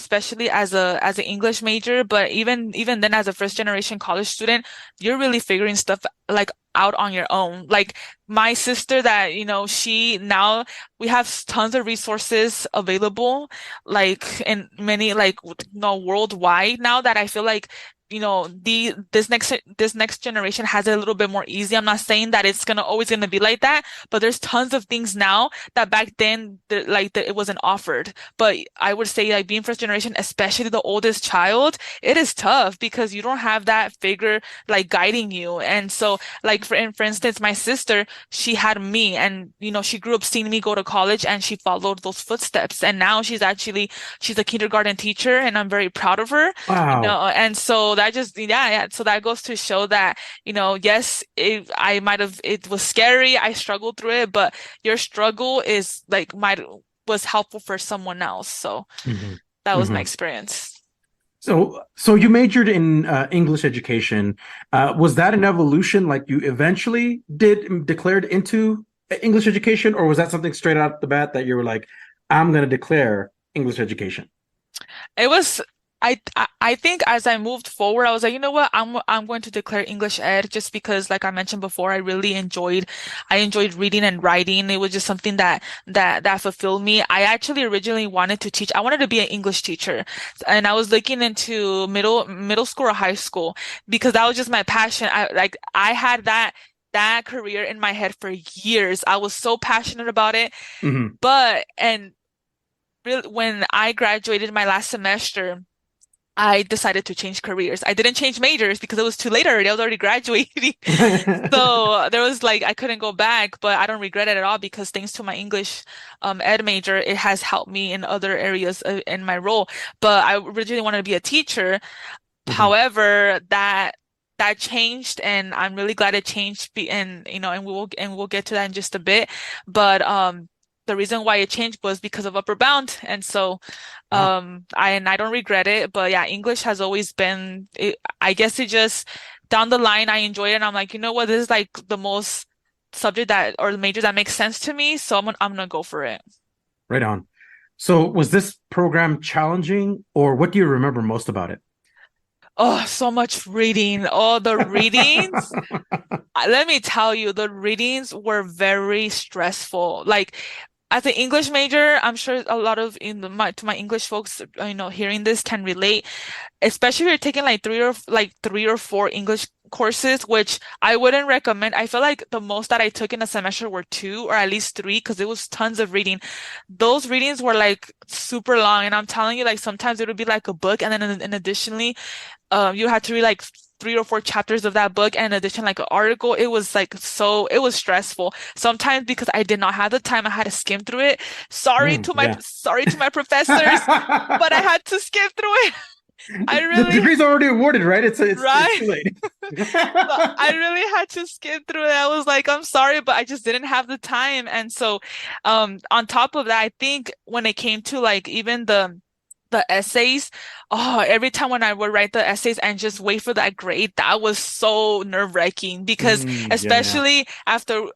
an English major. But even then, as a first generation college student, you're really figuring stuff like out on your own. Like my sister, that she now we have tons of resources available, like in many like worldwide now, that I feel like this next generation has it a little bit more easy. I'm not saying that it's gonna always gonna be like that, but there's tons of things now that back then it wasn't offered. But I would say like being first generation, especially the oldest child, it is tough because you don't have that figure like guiding you. And so like for instance, my sister, she had me, and she grew up seeing me go to college, and she followed those footsteps, and now she's a kindergarten teacher, and I'm very proud of her. Wow. And so that just, yeah, so that goes to show that, yes, it was scary. I struggled through it, but your struggle is like was helpful for someone else. So Hmm. that was my Hmm. experience. So you majored in English education. Was that an evolution? Like you eventually did declared into English education, or was that something straight out the bat that you were like, I'm going to declare English education? It was, I think as I moved forward, I was like, you know what, I'm going to declare English ed, just because, like I mentioned before, I enjoyed reading and writing. It was just something that fulfilled me. I actually originally wanted to teach. I wanted to be an English teacher, and I was looking into middle school or high school, because that was just my passion. I had that. that career in my head for years. I was so passionate about it. Hmm. But, and really, when I graduated my last semester, I decided to change careers. I didn't change majors because it was too late already. I was already graduating. So there was like, I couldn't go back, but I don't regret it at all because thanks to my English ed major, it has helped me in other areas in my role. But I originally wanted to be a teacher. Hmm. However, that changed, and I'm really glad it changed. And and we'll get to that in just a bit. But the reason why it changed was because of Upper Bound, and so Wow. I don't regret it. But yeah, English has always been. I guess it just down the line I enjoy it, and I'm like, you know what, this is like the most subject that or the major that makes sense to me, so I'm gonna go for it. Right on. So was this program challenging, or what do you remember most about it? Oh, so much reading. Oh, the readings. Let me tell you, the readings were very stressful. Like as an English major, I'm sure a lot of to my English folks, hearing this can relate, especially if you're taking like three or four English courses, which I wouldn't recommend. I feel like the most that I took in a semester were two or at least three because it was tons of reading. Those readings were like super long, and I'm telling you, like sometimes it would be like a book, and then additionally you had to read like three or four chapters of that book and in addition like an article. It was like it was stressful sometimes because I did not have the time. I had to skim through it. Yeah. Sorry to my professors, but I had to skim through it. I The really degree's already awarded, right? It's right. too late. So I really had to skip through it. I was like, I'm sorry, but I just didn't have the time. And so, on top of that, I think when it came to like even the essays, oh, every time when I would write the essays and just wait for that grade, that was so nerve-wracking because Yeah. especially after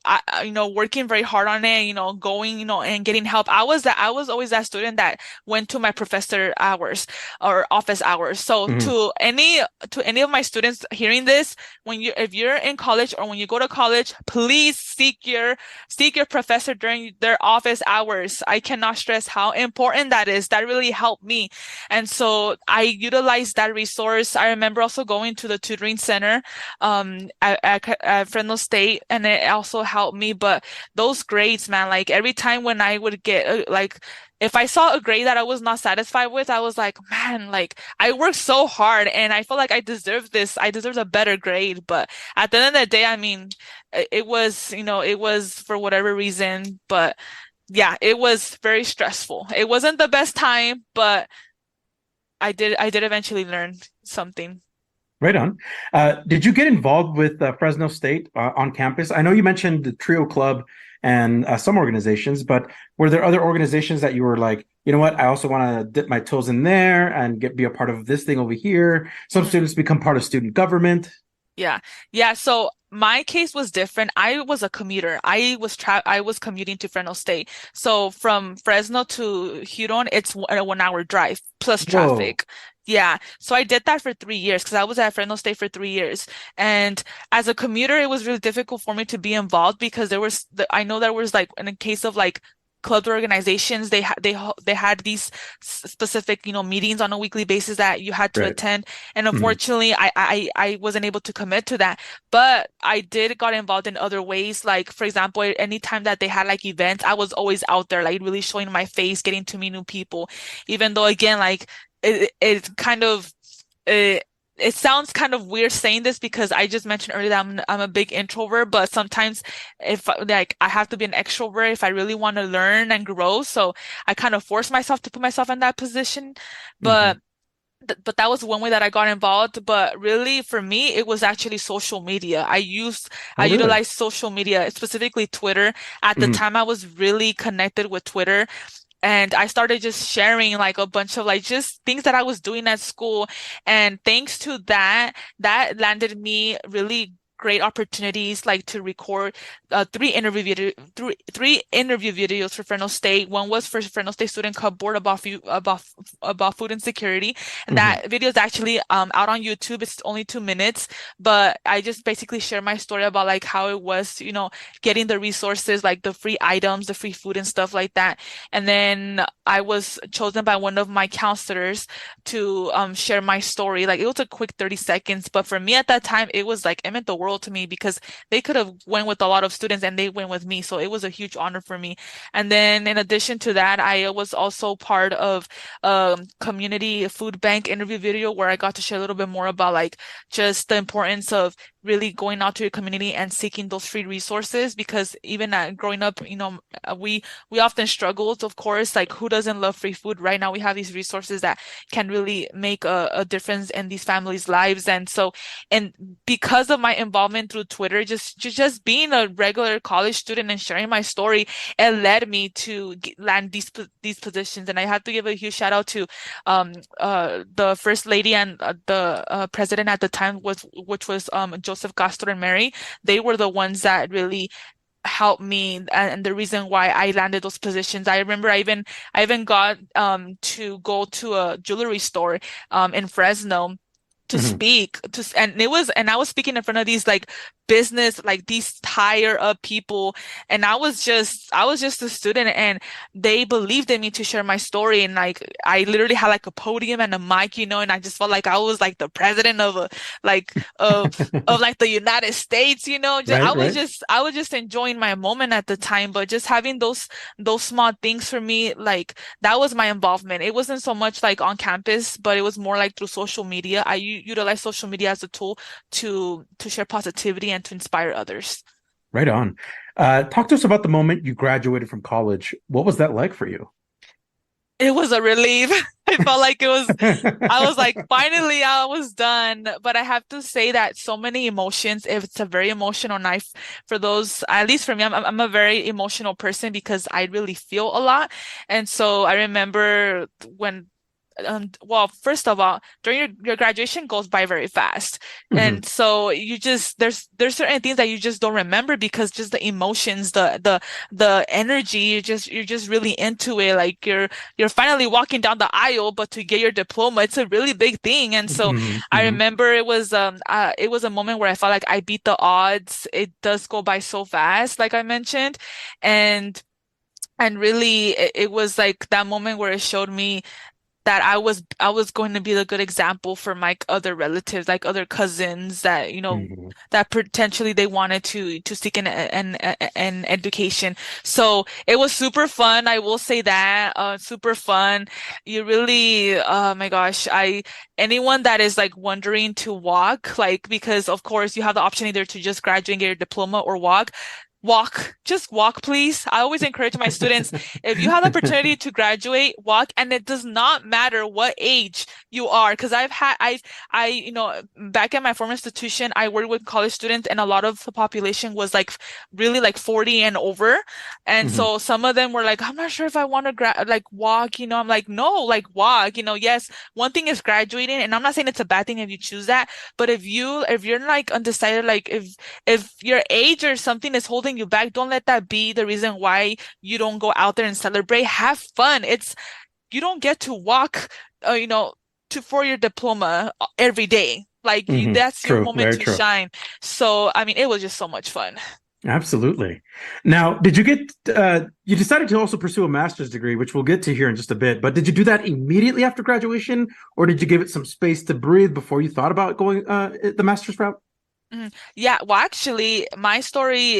working very hard on it, going, and getting help. I was always that student that went to my professor hours or office hours. So Hmm. to any of my students hearing this, if you're in college or when you go to college, please seek your professor during their office hours. I cannot stress how important that is. That really helped me. And so I utilized that resource. I remember also going to the tutoring center at Fresno State, and it also helped me. But those grades, man, like every time when I would get like if I saw a grade that I was not satisfied with, I was like, man, like I worked so hard and I feel like I deserve this. I deserve a better grade. But at the end of the day, I mean, it was for whatever reason, but yeah, it was very stressful. It wasn't the best time, but I did eventually learn something. Right on. Did you get involved with Fresno State on campus? I know you mentioned the Trio Club and some organizations, but were there other organizations that you were like, you know what, I also want to dip my toes in there and be a part of this thing over here? Some Mhm. students become part of student government. Yeah. Yeah. So my case was different. I was a commuter. I was commuting to Fresno State. So from Fresno to Huron, it's a 1 hour drive plus Whoa. traffic. Yeah. So I did that for 3 years because I was at Fresno State for 3 years. And as a commuter, it was really difficult for me to be involved because I know there was like in a case of like clubs or organizations, they had these specific, meetings on a weekly basis that you had to Right. attend. And Mhm. unfortunately, I wasn't able to commit to that. But I did got involved in other ways. Like, for example, anytime that they had like events, I was always out there, like really showing my face, getting to meet new people. Even though, again, like it kind of it sounds kind of weird saying this because I just mentioned earlier that I'm a big introvert, but sometimes if like I have to be an extrovert if I really want to learn and grow. So I kind of force myself to put myself in that position. Mhm. But but that was one way that I got involved. But really, for me, it was actually social media. I Oh, really? utilized social media, specifically Twitter. At the Mhm. time, I was really connected with Twitter. And I started just sharing like a bunch of like just things that I was doing at school. And thanks to that, that landed me really great opportunities like to record three interview videos for Fresno State. One was for Fresno State Student Club Board about food insecurity. And Mhm. that video is actually out on YouTube. It's only 2 minutes, but I just basically share my story about like how it was, getting the resources, like the free items, the free food and stuff like that. And then I was chosen by one of my counselors to share my story. Like it was a quick 30 seconds, but for me at that time, it was like it meant the world world to me because they could have went with a lot of students and they went with me. So it was a huge honor for me. And then in addition to that, I was also part of a community food bank interview video where I got to share a little bit more about like just the importance of really going out to your community and seeking those free resources because even growing up, we often struggled, of course, like who doesn't love free food? Right now we have these resources that can really make a difference in these families' lives. And because of my involvement through Twitter, just being a regular college student and sharing my story, it led me to land these positions. And I have to give a huge shout out to the first lady and the president at the time which was Joseph Castro and Mary. They were the ones that really helped me and the reason why I landed those positions. I remember I even got to go to a jewelry store in Fresno to speak and I was speaking in front of these like business, like these higher up people, and I was just a student and they believed in me to share my story, and like I literally had like a podium and a mic, and I just felt like I was like the president of of like the United States, I was just enjoying my moment at the time. But just having those small things for me, like that was my involvement. It wasn't so much like on campus, but it was more like through social media. I utilize social media as a tool to share positivity and to inspire others. Right on. Talk to us about the moment you graduated from college. What was that like for you? It was a relief. I felt like I was like, finally, I was done. But I have to say that so many emotions, it's a very emotional night for those, at least for me, I'm a very emotional person because I really feel a lot. And so I remember when well, first of all, during your graduation goes by very fast. And so there's certain things that you just don't remember because just the emotions, the energy, you're just really into it. Like you're finally walking down the aisle, but to get your diploma, it's a really big thing. And so I remember it was a moment where I felt like I beat the odds. It does go by so fast, like I mentioned. And really it was like that moment where it showed me that I was going to be the good example for my other relatives, like other cousins that, that potentially they wanted to seek an education. So it was super fun. I will say that, super fun. You really, oh my gosh, anyone that is like wondering to walk, like, because of course you have the option either to just graduate and get your diploma or just walk, please. I always encourage my students, if you have the opportunity to graduate, walk, and it does not matter what age you are. Because back at my former institution, I worked with college students, and a lot of the population was like really like 40 and over. And so some of them were like, I'm not sure if I want to walk, I'm like, no, like walk, yes, one thing is graduating, and I'm not saying it's a bad thing if you choose that, but if you're like undecided, like if your age or something is holding you back, don't let that be the reason why you don't go out there and celebrate. Have fun. You don't get to walk, for your diploma every day. Like that's your moment to shine. So, I mean, it was just so much fun. Absolutely. Now, did you you decided to also pursue a master's degree, which we'll get to here in just a bit, but did you do that immediately after graduation, or did you give it some space to breathe before you thought about going the master's route? Yeah, well, actually, my story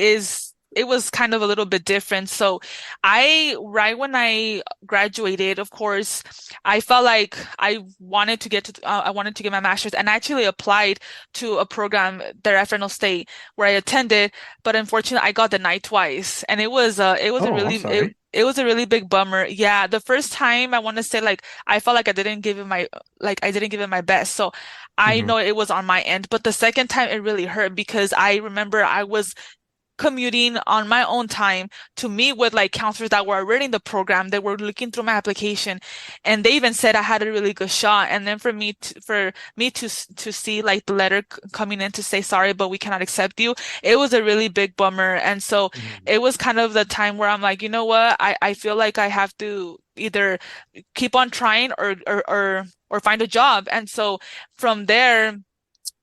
it was kind of a little bit different. So right when I graduated, of course, I felt like I wanted to get my master's, and I actually applied to a program there at Fresno State where I attended, but unfortunately I got denied twice. And it was it was a really big bummer. Yeah, the first time I want to say like I felt like I didn't give it my best. So I know it was on my end, but the second time it really hurt because I remember I was commuting on my own time to meet with like counselors that were already in the program. They were looking through my application, and they even said I had a really good shot. And then for me to see like the letter coming in to say sorry, but we cannot accept you, it was a really big bummer. And so it was kind of the time where I'm like, you know what, I feel like I have to either keep on trying or find a job. And so from there,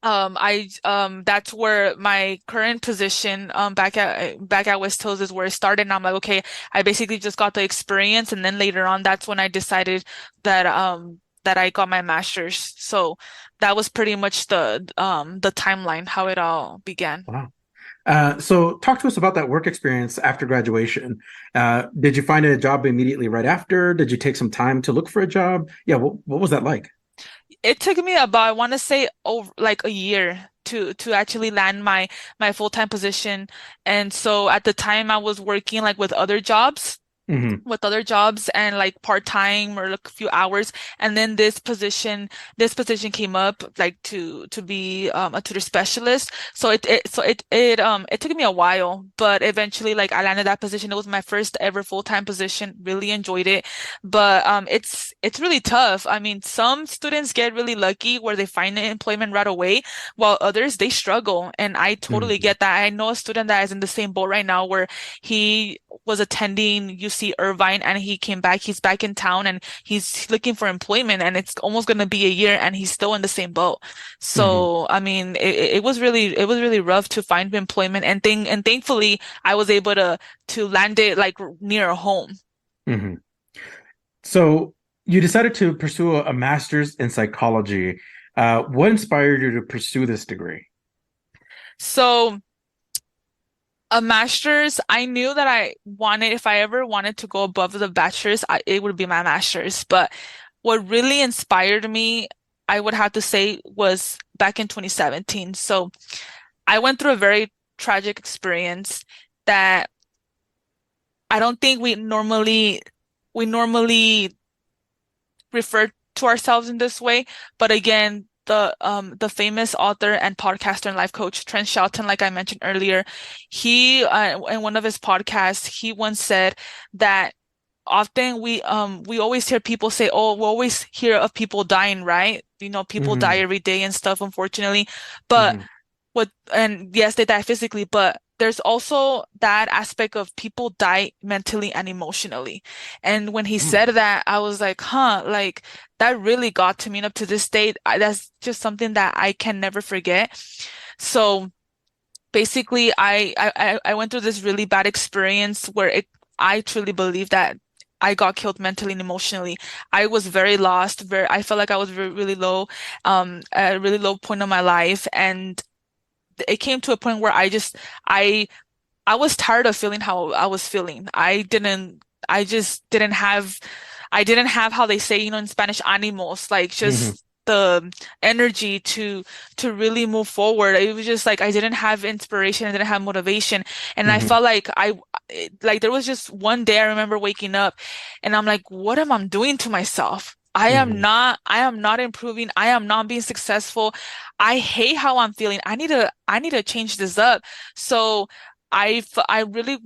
that's where my current position back at West Hills is where it started. And I'm like, okay, I basically just got the experience, and then later on, that's when I decided that I got my master's. So that was pretty much the timeline, how it all began. Wow. So talk to us about that work experience after graduation. Did you find a job immediately right after? Did you take some time to look for a job? Yeah, what was that like? It took me about, I want to say, over like a year to actually land my full-time position. And so at the time I was working like Hmm. with other jobs and like part-time or like a few hours, and then this position came up like to be a tutor specialist. So it took me a while, but eventually like I landed that position. It was my first ever full-time position. Really enjoyed it, but it's really tough. I mean, some students get really lucky where they find employment right away, while others they struggle, and I totally Hmm. get that. I know a student that is in the same boat right now where he was attending UC Irvine and he came back. He's back in town and he's looking for employment, and it's almost going to be a year and he's still in the same boat. Hmm. So, I mean, it was really rough to find employment, and thankfully I was able to land it like near home. Hmm. So you decided to pursue a master's in psychology. What inspired you to pursue this degree? So, a master's, I knew that if I ever wanted to go above the bachelor's, it would be my master's. But what really inspired me, I would have to say, was back in 2017. So I went through a very tragic experience that I don't think we normally refer to ourselves in this way. But again, the famous author and podcaster and life coach Trent Shelton, like I mentioned earlier, he in one of his podcasts, he once said that often we always hear people say, "Oh, we always hear of people dying, right? You know, people die Hmm. every day and stuff, unfortunately." But Hmm. and yes, they die physically, but there's also that aspect of people die mentally and emotionally. And when he said that, I was like, huh, like that really got to me. And up to this date, that's just something that I can never forget. So basically, I went through this really bad experience where I truly believe that I got killed mentally and emotionally. I was very lost, I felt like I was really low, at a really low point of my life. And it came to a point where I I was tired of feeling how I was feeling. I just didn't have how they say, in Spanish, ánimos, like Hmm. just the energy to really move forward. It was just like I didn't have inspiration, I didn't have motivation, and I Hmm. felt like like there was just one day I remember waking up and I'm like, what am I doing to myself? Hmm. I am not improving. I am not being successful. I hate how I'm feeling. I need to change this up. So I really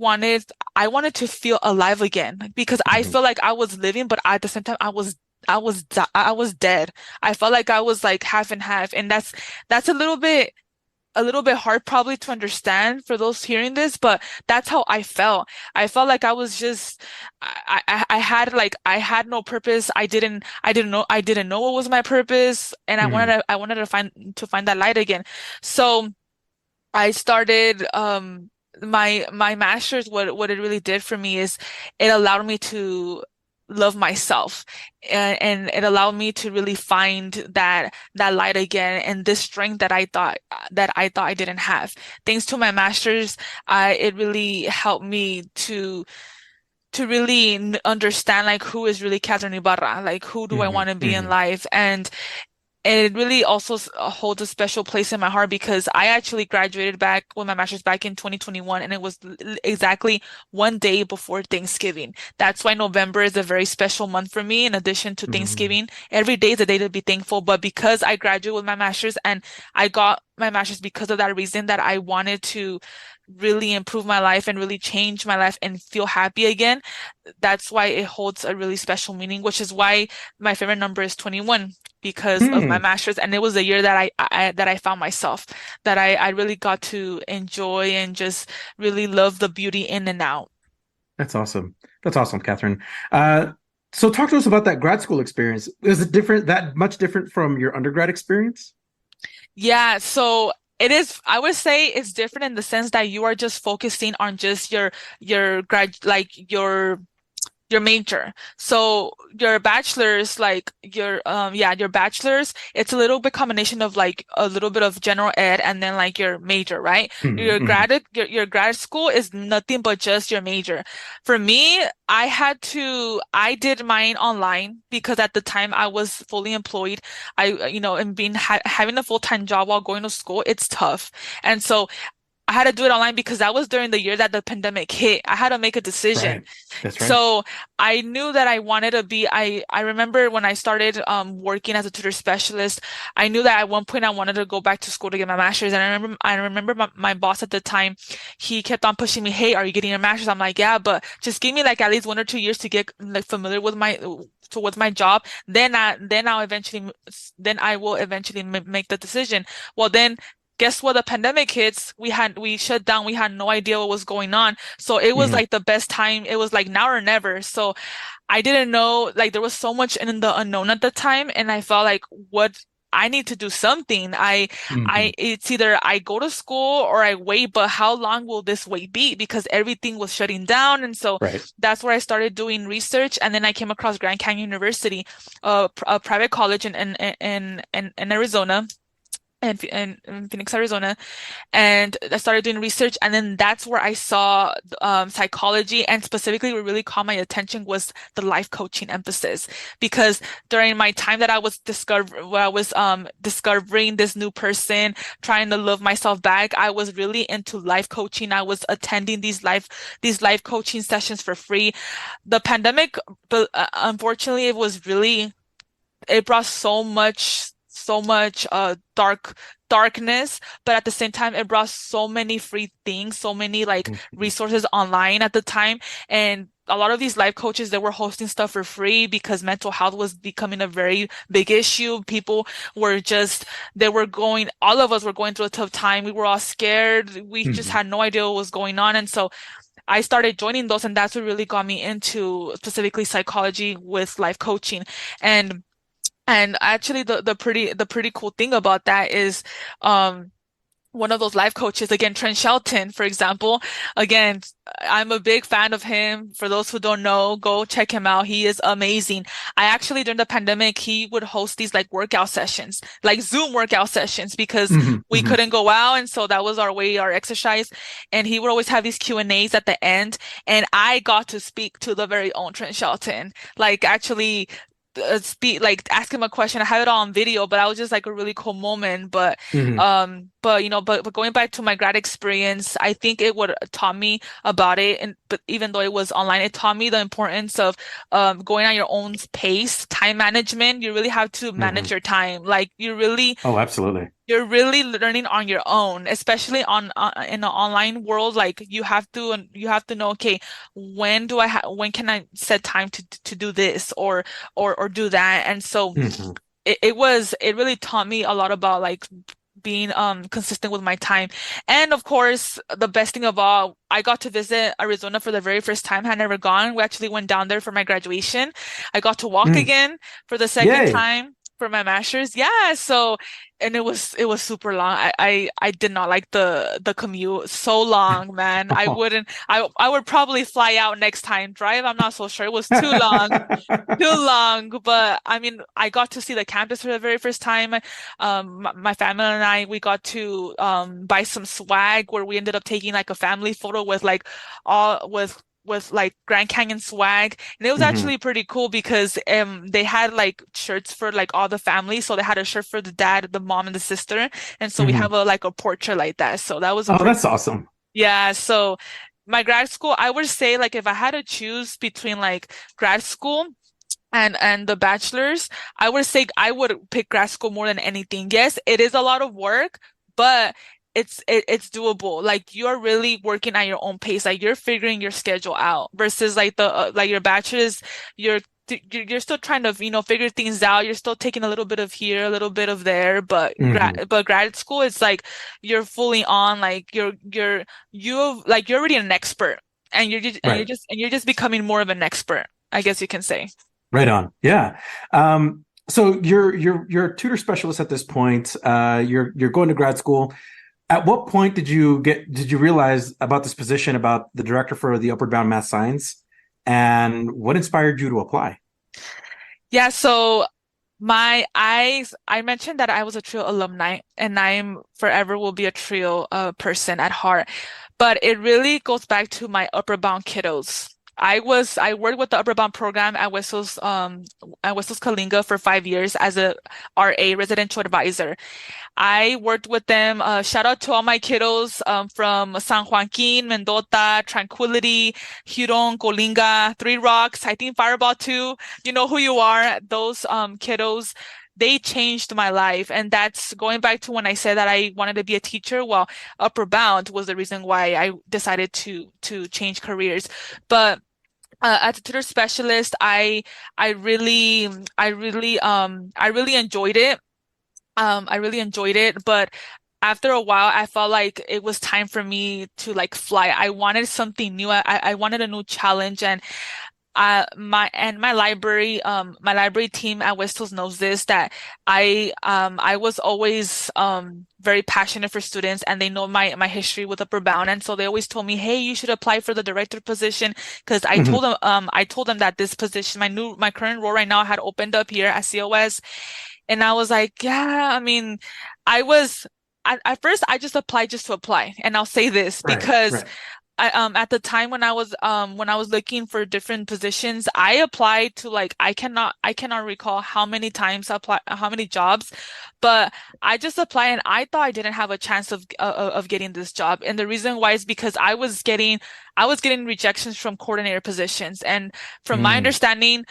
I wanted to feel alive again, like, because I Hmm. feel like I was living, but at the same time I was dead. I felt like I was like half and half, and that's a little bit hard probably to understand for those hearing this, but that's how I felt. I felt like I was just I had no purpose. I didn't know what was my purpose, and I wanted Hmm. to I wanted to find that light again. So I started my master's. What it really did for me is it allowed me to love myself, and it allowed me to really find that light again and this strength that I thought I didn't have. Thanks to my master's, it really helped me to really understand like who is really Catherine Ibarra, like who do I Hmm. want to be in Hmm. life. And it really also holds a special place in my heart because I actually graduated back with my master's back in 2021, and it was exactly one day before Thanksgiving. That's why November is a very special month for me. In addition to Hmm. Thanksgiving, every day is a day to be thankful. But because I graduated with my master's and I got my master's because of that reason, that I wanted to really improve my life and really change my life and feel happy again, that's why it holds a really special meaning, which is why my favorite number is 21 because of my Hmm. master's. And it was a year that I found myself, that I really got to enjoy and just really love the beauty in and out. That's awesome. That's awesome, Catherine. Uh, so talk to us about that grad school experience. Is it different, that much different from your undergrad experience? Yeah, so I would say it's different in the sense that you are just focusing on just your grad, like your your major. So your bachelor's, like your bachelor's, it's a little bit combination of like a little bit of general ed and then like your major, right? Your grad school is nothing but just your major. For me, I did mine online because at the time I was fully employed. And having a full-time job while going to school, it's tough. And so I had to do it online because that was during the year that the pandemic hit. I had to make a decision. Right. That's right. So I knew that I wanted to be, I remember when I started working as a tutor specialist, I knew that at one point I wanted to go back to school to get my master's. And I remember my boss at the time, he kept on pushing me, hey, are you getting your master's? I'm like, yeah, but just give me like at least 1 or 2 years to get like familiar with my job. Then I will eventually make the decision. Well, then guess what? The pandemic hits. We shut down. We had no idea what was going on. So it was like the best time. It was like now or never. So I didn't know, like there was so much in the unknown at the time. And I felt like I need to do something. It's either I go to school or I wait, but how long will this wait be? Because everything was shutting down. And so that's where I started doing research. And then I came across Grand Canyon University, a private college in Arizona. In Phoenix, Arizona, and I started doing research, and then that's where I saw psychology, and specifically what really caught my attention was the life coaching emphasis. Because during my time that I was discovering this new person, trying to love myself back, I was really into life coaching. I was attending these life coaching sessions for free. The pandemic, but unfortunately, it brought so much darkness, but at the same time it brought so many free things, so many like resources online at the time. And a lot of these life coaches, they were hosting stuff for free because mental health was becoming a very big issue. All of us were going through a tough time. We were all scared. We just had no idea what was going on. And so I started joining those, and that's what really got me into specifically psychology with life coaching. And actually the pretty cool thing about that is one of those life coaches, again, Trent Shelton, for example. Again, I'm a big fan of him. For those who don't know, go check him out. He is amazing. During the pandemic, he would host these like workout sessions, like Zoom workout sessions, because we couldn't go out. And so that was our exercise. And he would always have these Q&As at the end. And I got to speak to the very own Trent Shelton, like actually ask him a question. I have it all on video, but that was just like a really cool moment. But going back to my grad experience, I think it would taught me about it. But even though it was online, it taught me the importance of going at your own pace, time management. You really have to manage your time. Like Oh, absolutely. You're really learning on your own, especially in the online world. Like you have to know, okay, when can I set time to do this or do that? And so it really taught me a lot about like being consistent with my time. And of course, the best thing of all, I got to visit Arizona for the very first time. I had never gone. We actually went down there for my graduation. I got to walk again for the second time for my master's. Yeah. So, and it was super long. I did not like the commute. So long, man. I would probably fly out next time. Drive, I'm not so sure. It was too long, too long. But I mean, I got to see the campus for the very first time. My family and I, we got to buy some swag where we ended up taking like a family photo with like like Grand Canyon swag. And it was actually pretty cool because they had like shirts for like all the family. So they had a shirt for the dad, the mom, and the sister. And so we have a portrait like that. So that was that's awesome. Yeah. So my grad school, I would say like if I had to choose between like grad school and the bachelor's, I would say I would pick grad school more than anything. Yes, it is a lot of work, but it's doable. Like you're really working at your own pace. Like you're figuring your schedule out versus like like your bachelor's, you're still trying to figure things out. You're still taking a little bit of here, a little bit of there, but grad school, it's like you're fully on. Like you're already an expert, and you're just becoming more of an expert, I guess you can say. Right on. Yeah. So you're a tutor specialist at this point. You're going to grad school. At what point did you realize about this position, about the director for the Upward Bound Math Science? And what inspired you to apply? Yeah, so I mentioned that I was a trio alumni and I'm forever will be a trio person at heart. But it really goes back to my upper bound kiddos. I worked with the upper bound program at Wessel's Kalinga for 5 years as a RA residential advisor. I worked with them. Shout out to all my kiddos from San Joaquin, Mendota, Tranquility, Huron, Colinga, Three Rocks, I think Fireball too. You know who you are. Those kiddos, they changed my life. And that's going back to when I said that I wanted to be a teacher. Well, Upper Bound was the reason why I decided to change careers. But as a tutor specialist, I really enjoyed it. I really enjoyed it, but after a while, I felt like it was time for me to like fly. I wanted something new. I wanted a new challenge, and my library team at West Hills knows this that I was always very passionate for students, and they know my history with Upper Bound, and so they always told me, hey, you should apply for the director position because Hmm. I told them that this position, my current role right now had opened up here at COS. And I was like, yeah, I mean, I was at first I just applied just to apply. And I'll say this Right, because right. at the time when I was looking for different positions, I applied to like I cannot recall how many times I applied how many jobs, but I just applied and I thought I didn't have a chance of getting this job. And the reason why is because I was getting rejections from coordinator positions. And from my Mm, understanding,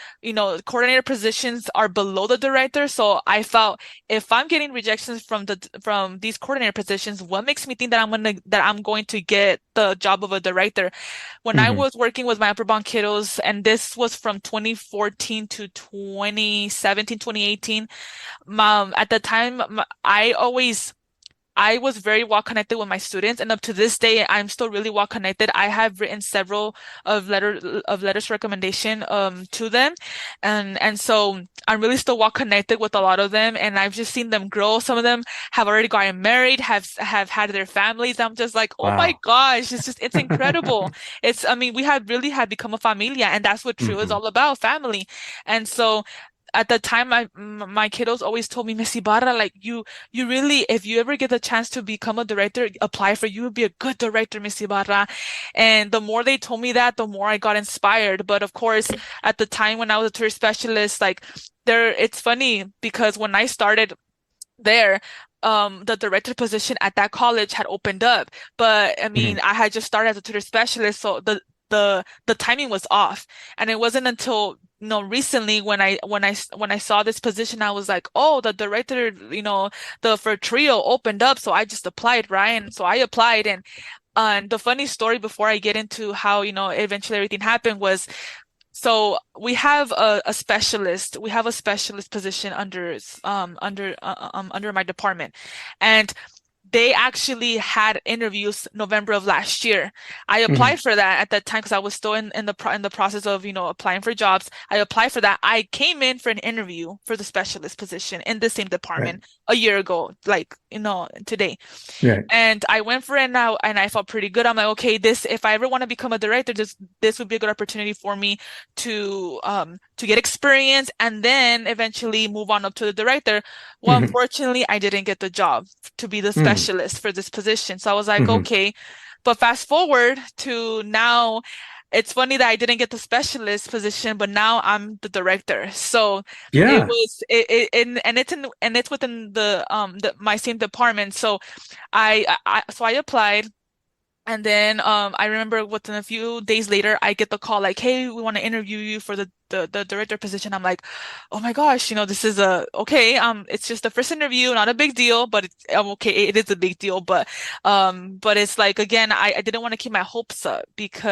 coordinator positions are below the director. So I felt if I'm getting rejections from these coordinator positions, what makes me think that I'm going to get the job of a director? When I hmm. was working with my upper bond kiddos, and this was from 2014 to 2017, 2018, at the time, I was very well connected with my students, and up to this day, I'm still really well connected. I have written several of letters of recommendation to them, and so I'm really still well connected with a lot of them, and I've just seen them grow. Some of them have already gotten married, have had their families. I'm just like, oh my Wow. gosh, it's incredible. It's I mean, we have really had become a familia, and that's what Trio is Hmm. all about, family. And so at the time my kiddos always told me, Miss Ibarra, like you really, if you ever get the chance to become a director, apply for you would be a good director, Miss Ibarra. And the more they told me that, the more I got inspired. But of course, at the time when I was a tourist specialist, like it's funny because when I started there, the director position at that college had opened up. But I Hmm. mean, I had just started as a tutor specialist, so the timing was off. And it wasn't until recently when I saw this position, I was like, oh, the director, the for trio opened up, so I just applied, right? And so I applied, and the funny story before I get into how, eventually everything happened was so we have a specialist position under my department. And they actually had interviews November of last year. I Hmm. applied for that at that time because I was still in the process of, applying for jobs. I applied for that. I came in for an interview for the specialist position in the same Right, department a year ago, like, today. right. And I went for it now and I felt pretty good. I'm like, okay, if I ever want to become a director, this would be a good opportunity for me to get experience and then eventually move on up to the director. Well, Hmm. unfortunately, I didn't get the job to be the Hmm. specialist for this position. So I was like, Hmm. okay. But fast forward to now, it's funny that I didn't get the specialist position, but now I'm the director. So it Yeah. was and it's within my same department. So I applied, and then I remember within a few days later I get the call like, hey, we want to interview you for the director position. I'm like, oh my gosh, this is a okay, it's just the first interview, not a big deal, but okay, it is a big deal, but it's like again, I didn't want to keep my hopes up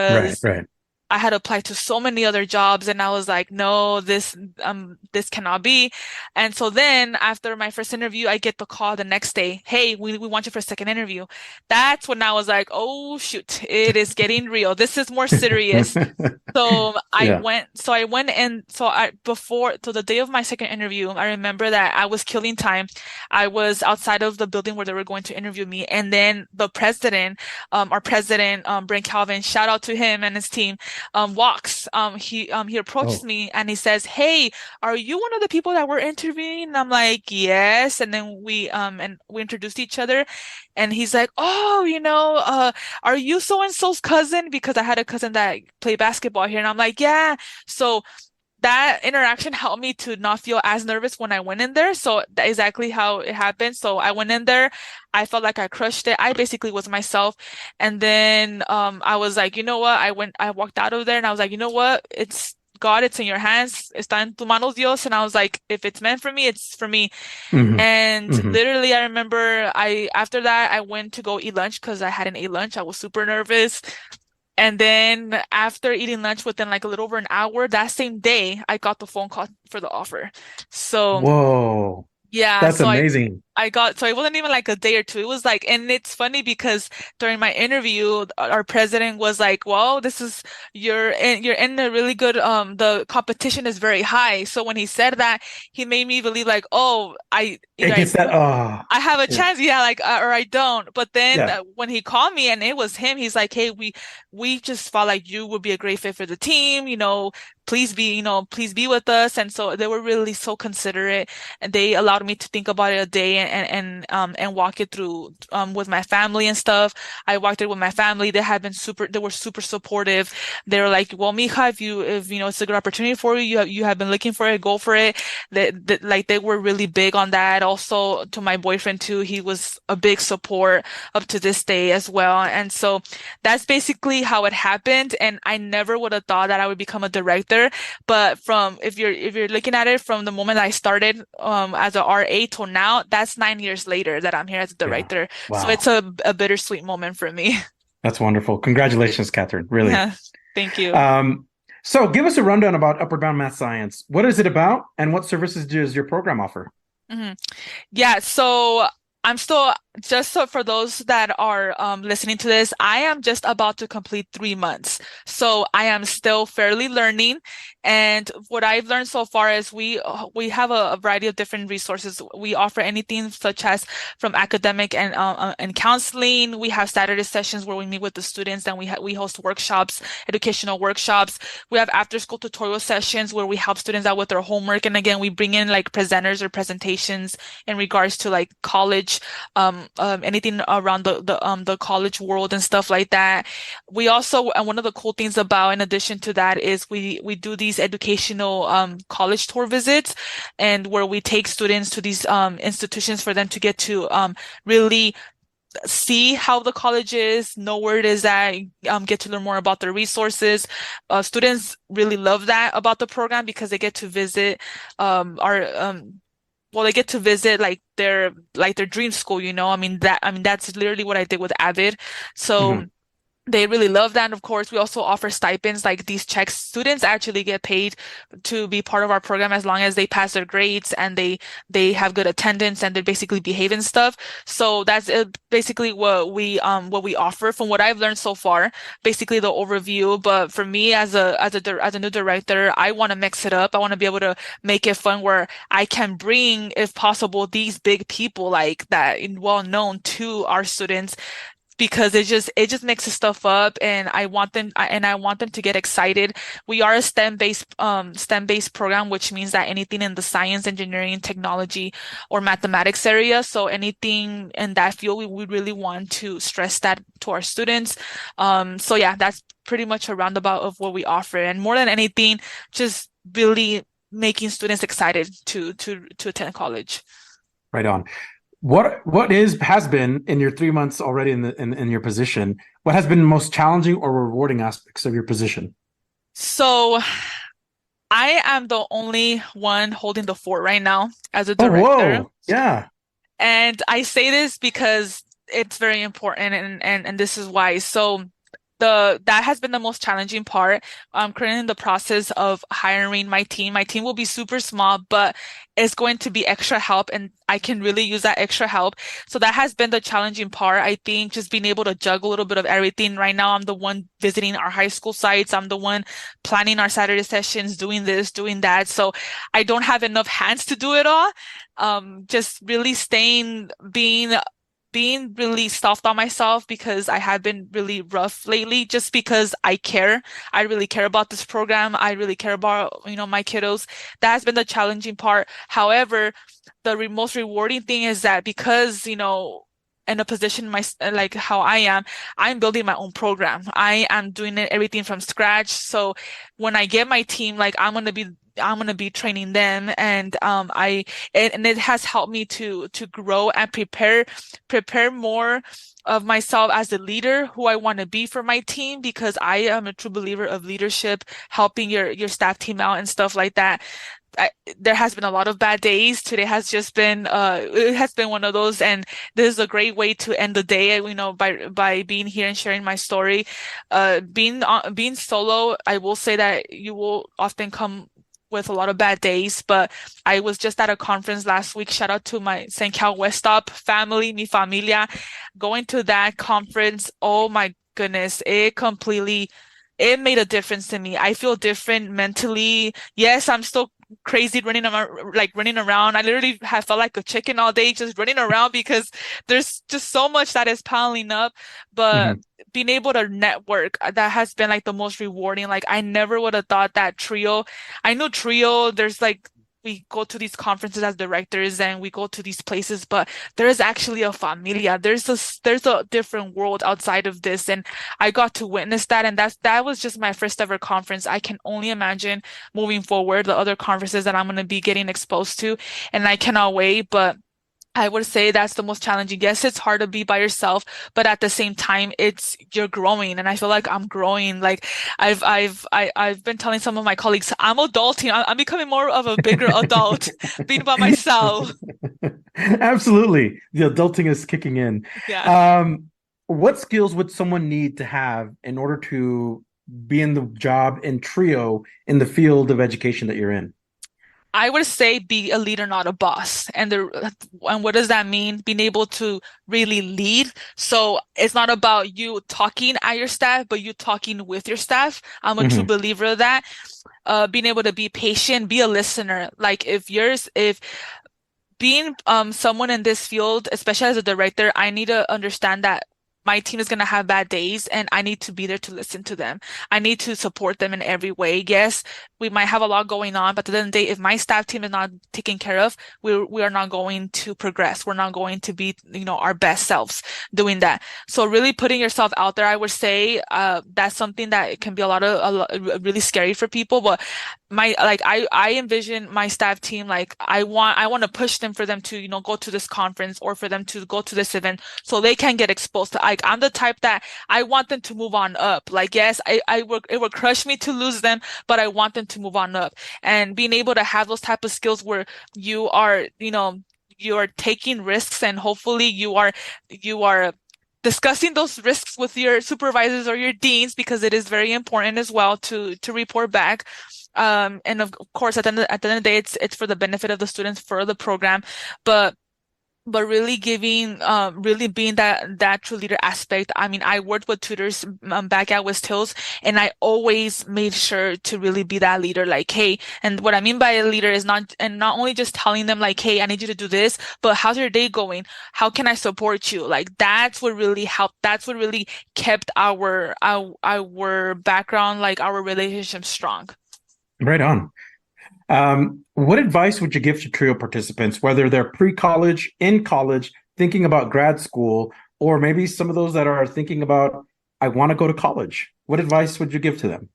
Right, because right. I had applied to so many other jobs and I was like, no, this cannot be. And so then after my first interview, I get the call the next day. Hey, we want you for a second interview. That's when I was like, oh shoot, it is getting real. This is more serious. Yeah. I went and so I before so the day of my second interview, I remember that I was killing time. I was outside of the building where they were going to interview me, and then the president, our president, Brent Calvin, shout out to him and his team. walks. He approached me and he says, "Hey, are you one of the people that we're interviewing?" And I'm like, "Yes." And then we introduced each other, and he's like, "Oh, are you so and so's cousin?" Because I had a cousin that played basketball here, and I'm like, "Yeah." So that interaction helped me to not feel as nervous when I went in there. So that's exactly how it happened. So I went in there. I felt like I crushed it. I basically was myself. And then I was like, you know what? I walked out of there and I was like, you know what? It's God, it's in your hands. Está en tu manos, Dios. And I was like, if it's meant for me, it's for me. Mm-hmm. And Mm-hmm. literally, I remember after that, I went to go eat lunch because I hadn't ate lunch. I was super nervous. And then after eating lunch within like a little over an hour, that same day, I got the phone call for the offer. So Whoa, yeah, that's amazing. so it wasn't even like a day or two. It was like, and it's funny because during my interview, our president was like, "Well, you're in a really good, the competition is very high." So when he said that, he made me believe like, "Oh, It gets that. I have a Yeah, chance, yeah, like, or I don't." But then yeah. when he called me and it was him, he's like, "Hey, we just felt like you would be a great fit for the team. Please be with us." And so they were really so considerate, and they allowed me to think about it a day and walk it through with my family and stuff. I walked it with my family. They were super supportive. They were like, "Well, mija, if it's a good opportunity for you, you have been looking for it, go for it." They were really big on that. Also, to my boyfriend too, he was a big support up to this day as well. And so that's basically how it happened. And I never would have thought that I would become a director. But if you're looking at it from the moment I started as a RA till now, that's 9 years later that I'm here as a Yeah. director. So it's Wow. a bittersweet moment for me. That's wonderful. Congratulations, Catherine. Really. Yeah, thank you. Um, so give us a rundown about Upward Bound Math Science. What is it about, and what services does your program offer? Mhm. Yeah, so I'm still just so for those that are listening to this, I am just about to complete 3 months. So I am still fairly learning. And what I've learned so far is we have a variety of different resources. We offer anything such as from academic and counseling. We have Saturday sessions where we meet with the students and we host workshops, educational workshops. We have after school tutorial sessions where we help students out with their homework. And again, we bring in like presenters or presentations in regards to like college, anything around the college world and stuff like that. We also, and one of the cool things about, in addition to that, is we do these educational college tour visits, and where we take students to these institutions for them to get to really see how the college is, know where it is at, get to learn more about their resources. Students really love that about the program because they get to visit our well, they get to visit like their dream school, that's literally what I did with Avid. Mm-hmm. So they really love that. And of course, we also offer stipends, like these checks. Students actually get paid to be part of our program as long as they pass their grades and they have good attendance and they basically behave and stuff. So that's basically what we offer from what I've learned so far, basically the overview. But for me as a new director, I want to mix it up. I want to be able to make it fun where I can bring, if possible, these big people like that well known to our students, because it just mixes stuff up, and I want them to get excited. We are a STEM based program, which means that anything in the science, engineering, technology, or mathematics area, so anything in that field, we really want to stress that to our students. So yeah, that's pretty much a roundabout of what we offer, and more than anything, just really making students excited to attend college. Right on. Has been in your 3 months already in your position? What has been the most challenging or rewarding aspects of your position? So I am the only one holding the fort right now as a Oh, director. whoa, yeah. And I say this because it's very important, and this is why. So that has been the most challenging part. I'm currently in the process of hiring my team. My team will be super small, but it's going to be extra help, and I can really use that extra help. So that has been the challenging part. I think just being able to juggle a little bit of everything. Right now, I'm the one visiting our high school sites. I'm the one planning our Saturday sessions, doing this, doing that. So I don't have enough hands to do it all. Just really being being really soft on myself because I have been really rough lately, just because I care. I really care about this program. I really care about, my kiddos. That has been the challenging part. However, the most rewarding thing is that because, in a position like how I am, I'm building my own program. I am doing everything from scratch. So when I get my team, like I'm gonna be training them, and and it has helped me to grow and prepare more of myself as a leader, who I want to be for my team, because I am a true believer of leadership, helping your staff team out and stuff like that. There has been a lot of bad days. Today has just been it has been one of those, and this is a great way to end the day, by being here and sharing my story. Being solo, I will say that you will often come with a lot of bad days, but I was just at a conference last week. Shout out to my St. Cal West Stop family, mi familia. Going to that conference, oh my goodness, it made a difference to me. I feel different mentally. Yes, I'm still crazy running around. I literally have felt like a chicken all day, just running around, because there's just so much that is piling up. But being able to network, that has been like the most rewarding. Like, I never would have thought that Trio, I know Trio, there's like, we go to these conferences as directors and we go to these places, but there is actually a familia. There's a different world outside of this, and I got to witness that. And that was just my first ever conference. I can only imagine moving forward the other conferences that I'm going to be getting exposed to, and I cannot wait. But I would say that's the most challenging. Yes, it's hard to be by yourself, but at the same time, you're growing, and I feel like I'm growing. Like, I've been telling some of my colleagues, I'm adulting. I'm becoming more of a bigger adult being by myself. Absolutely. The adulting is kicking in. Yeah. What skills would someone need to have in order to be in the job in Trio in the field of education that you're in? I would say be a leader, not a boss. And what does that mean? Being able to really lead. So it's not about you talking at your staff, but you talking with your staff. I'm a true believer of that. Being able to be patient, be a listener. Like, if being someone in this field, especially as a director, I need to understand that my team is going to have bad days, and I need to be there to listen to them. I need to support them in every way. Yes, we might have a lot going on, but at the end of the day, if my staff team is not taken care of, we are not going to progress. We're not going to be, our best selves doing that. So really putting yourself out there, I would say, that's something that can be a lot really scary for people. But I envision my staff team, like, I want to push them, for them to, go to this conference, or for them to go to this event, so they can get exposed to, like, I'm the type that I want them to move on up. Like, yes, it would crush me to lose them, but I want them to move on up. And being able to have those type of skills where you are, you are taking risks, and hopefully you are discussing those risks with your supervisors or your deans, because it is very important as well to report back. And of course, at the end of the day, it's for the benefit of the students, for the program, but really really being that true leader aspect. I mean, I worked with tutors back at West Hills, and I always made sure to really be that leader. Like, hey, and what I mean by a leader is not only just telling them, like, hey, I need you to do this, but how's your day going? How can I support you? Like, that's what really helped. That's what really kept our background, like, our relationship strong. Right on. What advice would you give to Trio participants, whether they're pre-college, in college, thinking about grad school, or maybe some of those that are thinking about, I want to go to college? What advice would you give to them?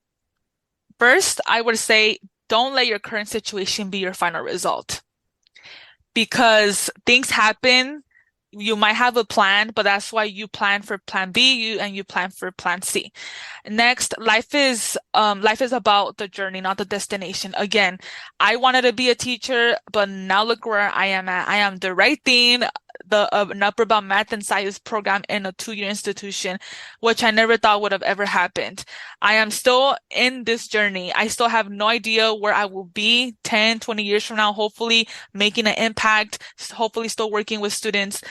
First, I would say, don't let your current situation be your final result, because things happen. You might have a plan, but that's why you plan for plan B, and you plan for plan C. Next, life is about the journey, not the destination. Again, I wanted to be a teacher, but now look where I am at. I am directing an upper bound math and science program in a 2-year institution, which I never thought would have ever happened. I am still in this journey. I still have no idea where I will be 10, 20 years from now, hopefully making an impact, hopefully still working with students.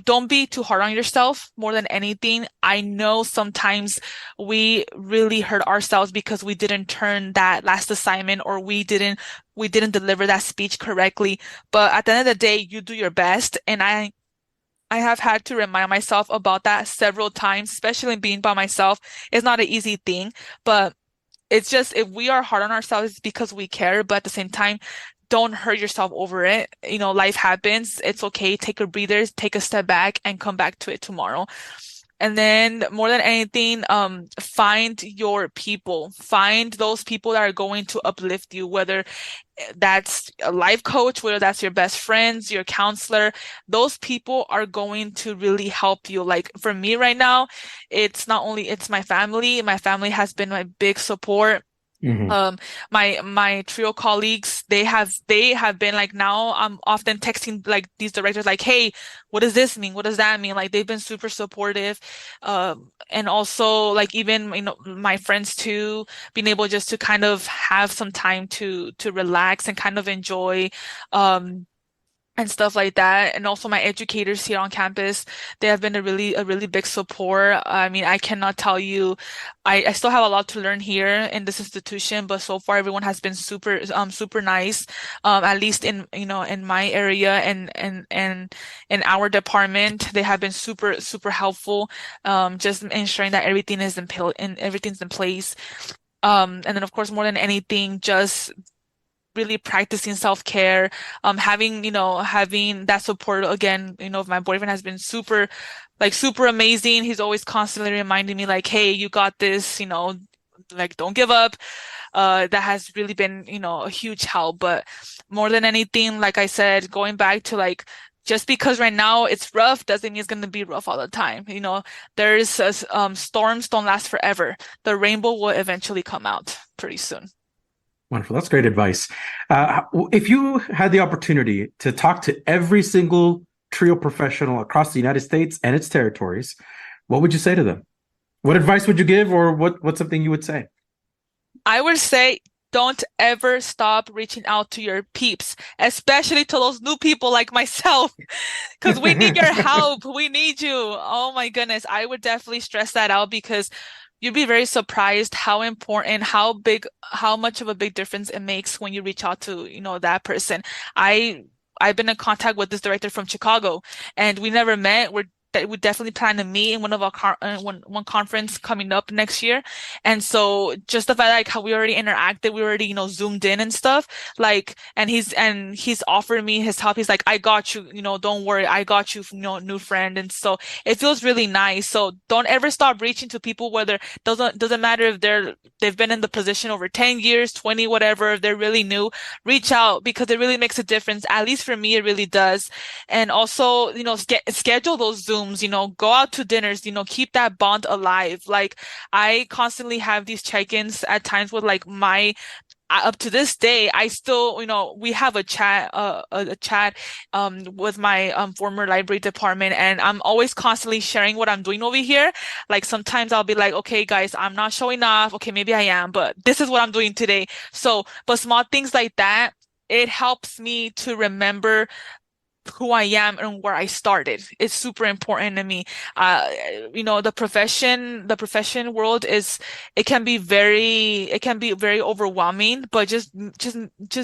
Don't be too hard on yourself more than anything. I know sometimes we really hurt ourselves because we didn't turn that last assignment, or we didn't deliver that speech correctly. But at the end of the day, you do your best. And I have had to remind myself about that several times, especially being by myself. It's not an easy thing, but it's just if we are hard on ourselves, it's because we care, but at the same time, don't hurt yourself over it. Life happens. It's okay. Take a breather, take a step back, and come back to it tomorrow. And then more than anything, find your people. Find those people that are going to uplift you, whether that's a life coach, whether that's your best friends, your counselor. Those people are going to really help you. Like for me right now, it's not only it's my family. My family has been my big support. Mm-hmm. My trio colleagues, they have been like, now I'm often texting like these directors like, hey, what does this mean? What does that mean? Like they've been super supportive. And also like even my friends too, being able just to kind of have some time to relax and kind of enjoy and stuff like that. And also my educators here on campus, they have been a really big support. I mean, I cannot tell you, I still have a lot to learn here in this institution, but so far everyone has been super nice. At least in my area and in our department, they have been super helpful. Just ensuring that everything's in place. And then of course, more than anything, just really practicing self-care, having that support again. My boyfriend has been super amazing. He's always constantly reminding me like, hey, you got this, like don't give up. That has really been, a huge help. But more than anything, like I said, going back to like, just because right now it's rough doesn't mean it's going to be rough all the time. Storms don't last forever. The rainbow will eventually come out pretty soon. Wonderful. That's great advice. If you had the opportunity to talk to every single trio professional across the United States and its territories, what would you say to them? What advice would you give, or what's something you would say? I would say don't ever stop reaching out to your peeps, especially to those new people like myself, because we need your help. We need you. Oh my goodness. I would definitely stress that out because you'd be very surprised how important, how much of a big difference it makes when you reach out to, that person. I've been in contact with this director from Chicago, and we never met. We definitely plan to meet in one of our one conference coming up next year. And so just the fact like how we already interacted, we already, zoomed in and stuff, like, and he's offered me his help. He's like, I got you, don't worry, I got you, new friend. And so it feels really nice. So don't ever stop reaching to people, whether doesn't matter if they've been in the position over 10 years, 20, whatever, if they're really new, reach out because it really makes a difference. At least for me, it really does. And also, schedule those Zooms, go out to dinners, keep that bond alive. Like I constantly have these check-ins at times with like up to this day, I still, we have a chat, with my, former library department, and I'm always constantly sharing what I'm doing over here. Like sometimes I'll be like, okay, guys, I'm not showing off. Okay, maybe I am, but this is what I'm doing today. So, but small things like that, it helps me to remember who I am and where I started. It's super important to me. The profession world it can be very overwhelming, but just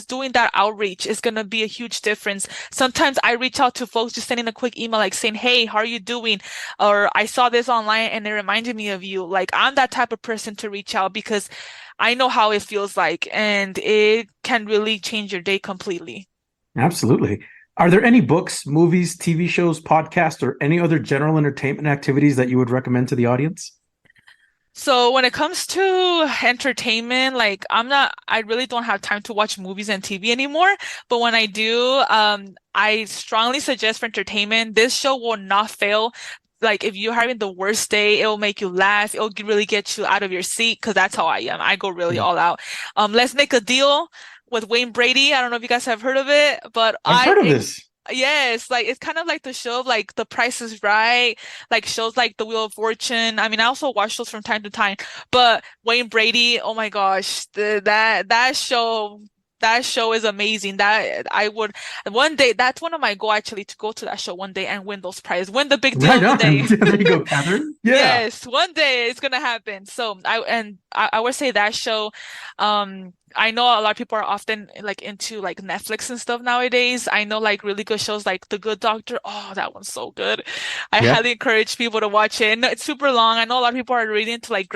doing that outreach is gonna be a huge difference. Sometimes I reach out to folks just sending a quick email like saying, hey, how are you doing? Or I saw this online and it reminded me of you. Like I'm that type of person to reach out because I know how it feels like, and it can really change your day completely. Absolutely. Are there any books, movies, TV shows, podcasts, or any other general entertainment activities that you would recommend to the audience? So when it comes to entertainment, like I really don't have time to watch movies and TV anymore. But when I do, I strongly suggest for entertainment, this show will not fail. Like if you're having the worst day, it will make you laugh. It'll really get you out of your seat because that's how I am. I go really all out. Let's Make a Deal with Wayne Brady. I don't know if you guys have heard of it, but I've heard of this. yes, like it's kind of like the show of like The Price is Right, like shows like The Wheel of Fortune. I mean, I also watch those from time to time, but Wayne Brady, oh my gosh, that show That show is amazing. That I would one day, that's one of my goals actually, to go to that show one day and win those prizes, win the big deal Right of the on. day. There you go, Catherine. Yeah. Yes, one day it's gonna happen. So I would say that show. I know a lot of people are often like into like Netflix and stuff nowadays. I know like really good shows like The Good Doctor. Oh, that one's so good. I Yeah. highly encourage people to watch it. No, it's super long. I know a lot of people are really into like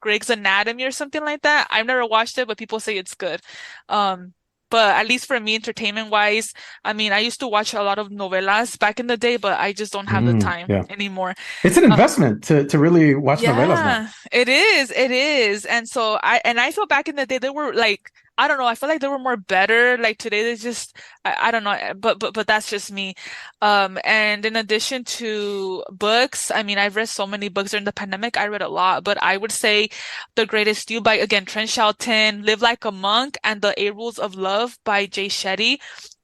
Greg's Anatomy or something like that. I've never watched it, but people say it's good. But at least for me, entertainment wise, I mean, I used to watch a lot of novelas back in the day, but I just don't have the time Yeah. anymore. It's an investment to really watch novelas now. Yeah, it is. It is. And so I feel back in the day they were like, I don't know, I feel like they were more better. Like today they just I don't know, but that's just me. And in addition to books, I mean, I've read so many books during the pandemic. I read a lot, but I would say The Greatest You by, again, Trent Shelton, Live Like a Monk, and The 8 Rules of Love by Jay Shetty.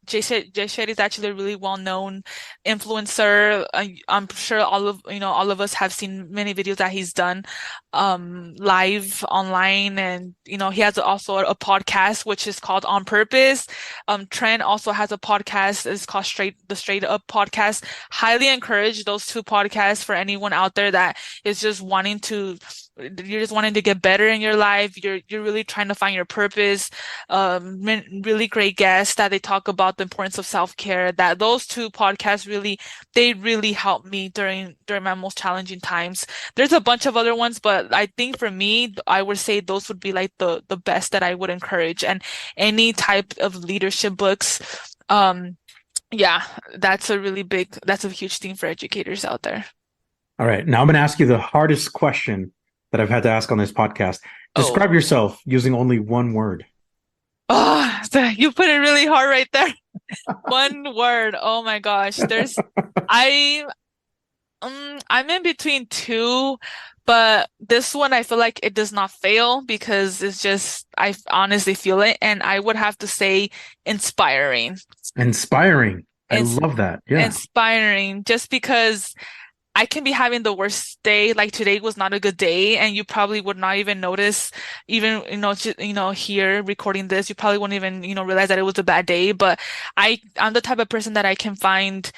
Jay Shetty is actually a really well-known influencer. I'm sure all of us have seen many videos that he's done live online, and he has also a podcast which is called On Purpose. Trent also has a podcast. It's called the Straight Up Podcast. Highly encourage those two podcasts for anyone out there that is just wanting to get better in your life. You're really trying to find your purpose. Really great guests that they talk about the importance of self-care. That those two podcasts really helped me during my most challenging times. There's a bunch of other ones, but I think for me, I would say those would be like the best that I would encourage. And any type of leadership books. Yeah, that's a huge thing for educators out there. All right. Now I'm going to ask you the hardest question that I've had to ask on this podcast. Describe yourself using only one word. Oh, you put it really hard right there. One word. Oh my gosh. I'm in between two, but this one I feel like it does not fail because it's just, I honestly feel it, and I would have to say inspiring. Inspiring. I love that. Yeah. Inspiring, just because I can be having the worst day, like today was not a good day, and you probably would not even notice, even, here recording this, you probably wouldn't even, realize that it was a bad day. But I'm the type of person that I can find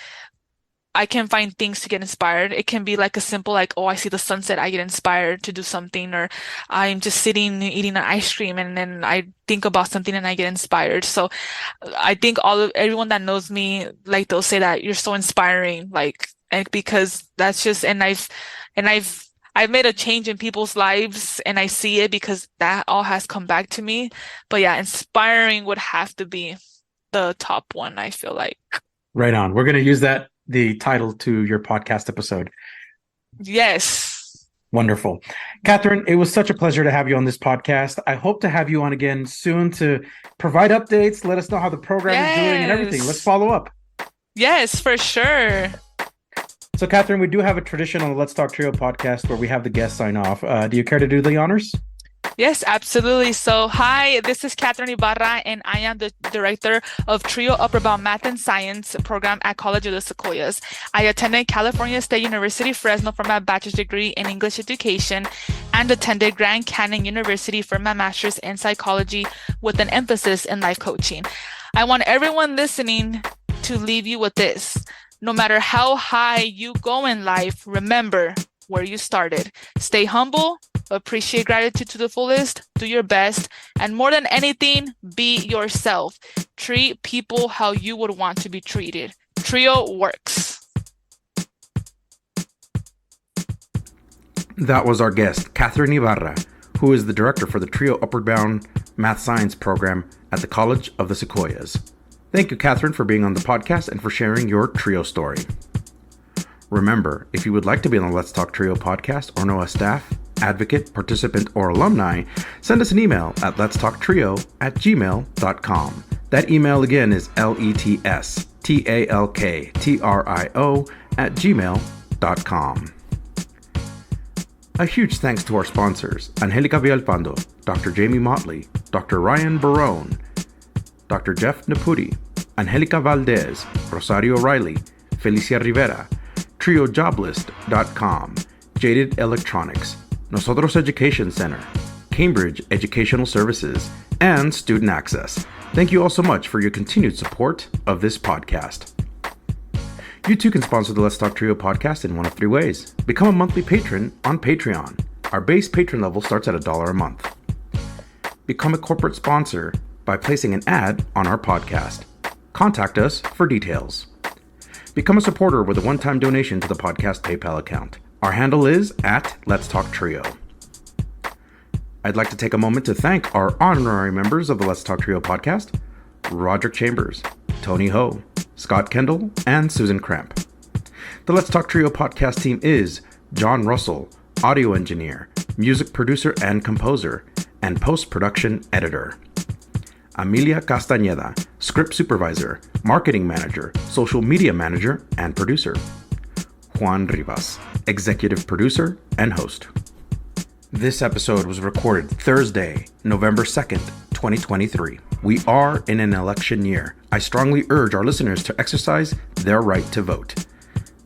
things to get inspired. It can be like a simple, like, oh, I see the sunset, I get inspired to do something, or I'm just sitting eating an ice cream and then I think about something and I get inspired. So I think everyone that knows me, like, they'll say that you're so inspiring, like, and because that's just, and I've made a change in people's lives, and I see it because that all has come back to me. But yeah, inspiring would have to be the top one, I feel like. Right on. We're going to use the title to your podcast episode. Yes. Wonderful. Catherine, it was such a pleasure to have you on this podcast. I hope to have you on again soon to provide updates, let us know how the program is doing and everything. Let's follow up. Yes, for sure. So, Catherine, we do have a tradition on the Let's Talk Trio podcast where we have the guests sign off. Do you care to do the honors? Yes, absolutely. So, hi, this is Catherine Ybarra, and I am the director of Trio Upper Bound Math and Science program at College of the Sequoias. I attended California State University, Fresno for my bachelor's degree in English education and attended Grand Canyon University for my master's in psychology with an emphasis in life coaching. I want everyone listening to leave you with this. No matter how high you go in life, remember where you started. Stay humble, appreciate gratitude to the fullest, do your best, and more than anything, be yourself. Treat people how you would want to be treated. Trio works. That was our guest, Catherine Ybarra, who is the director for the Trio Upward Bound Math Science program at the College of the Sequoias. Thank you, Catherine, for being on the podcast and for sharing your Trio story. Remember, if you would like to be on the Let's Talk Trio podcast or know a staff, advocate, participant, or alumni, send us an email at letstalktrio@gmail.com. That email again is letstalktrio@gmail.com. A huge thanks to our sponsors, Angelica Villalpando, Dr. Jamie Motley, Dr. Ryan Barone, Dr. Jeff Naputi, Angelica Valdez, Rosario Riley, Felicia Rivera, TrioJoblist.com, Jaded Electronics, Nosotros Education Center, Cambridge Educational Services, and Student Access. Thank you all so much for your continued support of this podcast. You too can sponsor the Let's Talk Trio podcast in one of three ways. Become a monthly patron on Patreon. Our base patron level starts at $1 a month. Become a corporate sponsor by placing an ad on our podcast. Contact us for details. Become a supporter with a one-time donation to the podcast PayPal account. Our handle is @Let'sTalkTrio. I'd like to take a moment to thank our honorary members of the Let's Talk Trio podcast, Roderick Chambers, Tony Ho, Scott Kendall, and Susan Cramp. The Let's Talk Trio podcast team is John Russell, audio engineer, music producer and composer, and post-production editor. Amelia Castañeda, script supervisor, marketing manager, social media manager, and producer. Juan Rivas, executive producer and host. This episode was recorded Thursday, November 2nd, 2023. We are in an election year. I strongly urge our listeners to exercise their right to vote.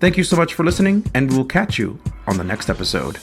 Thank you so much for listening, and we will catch you on the next episode.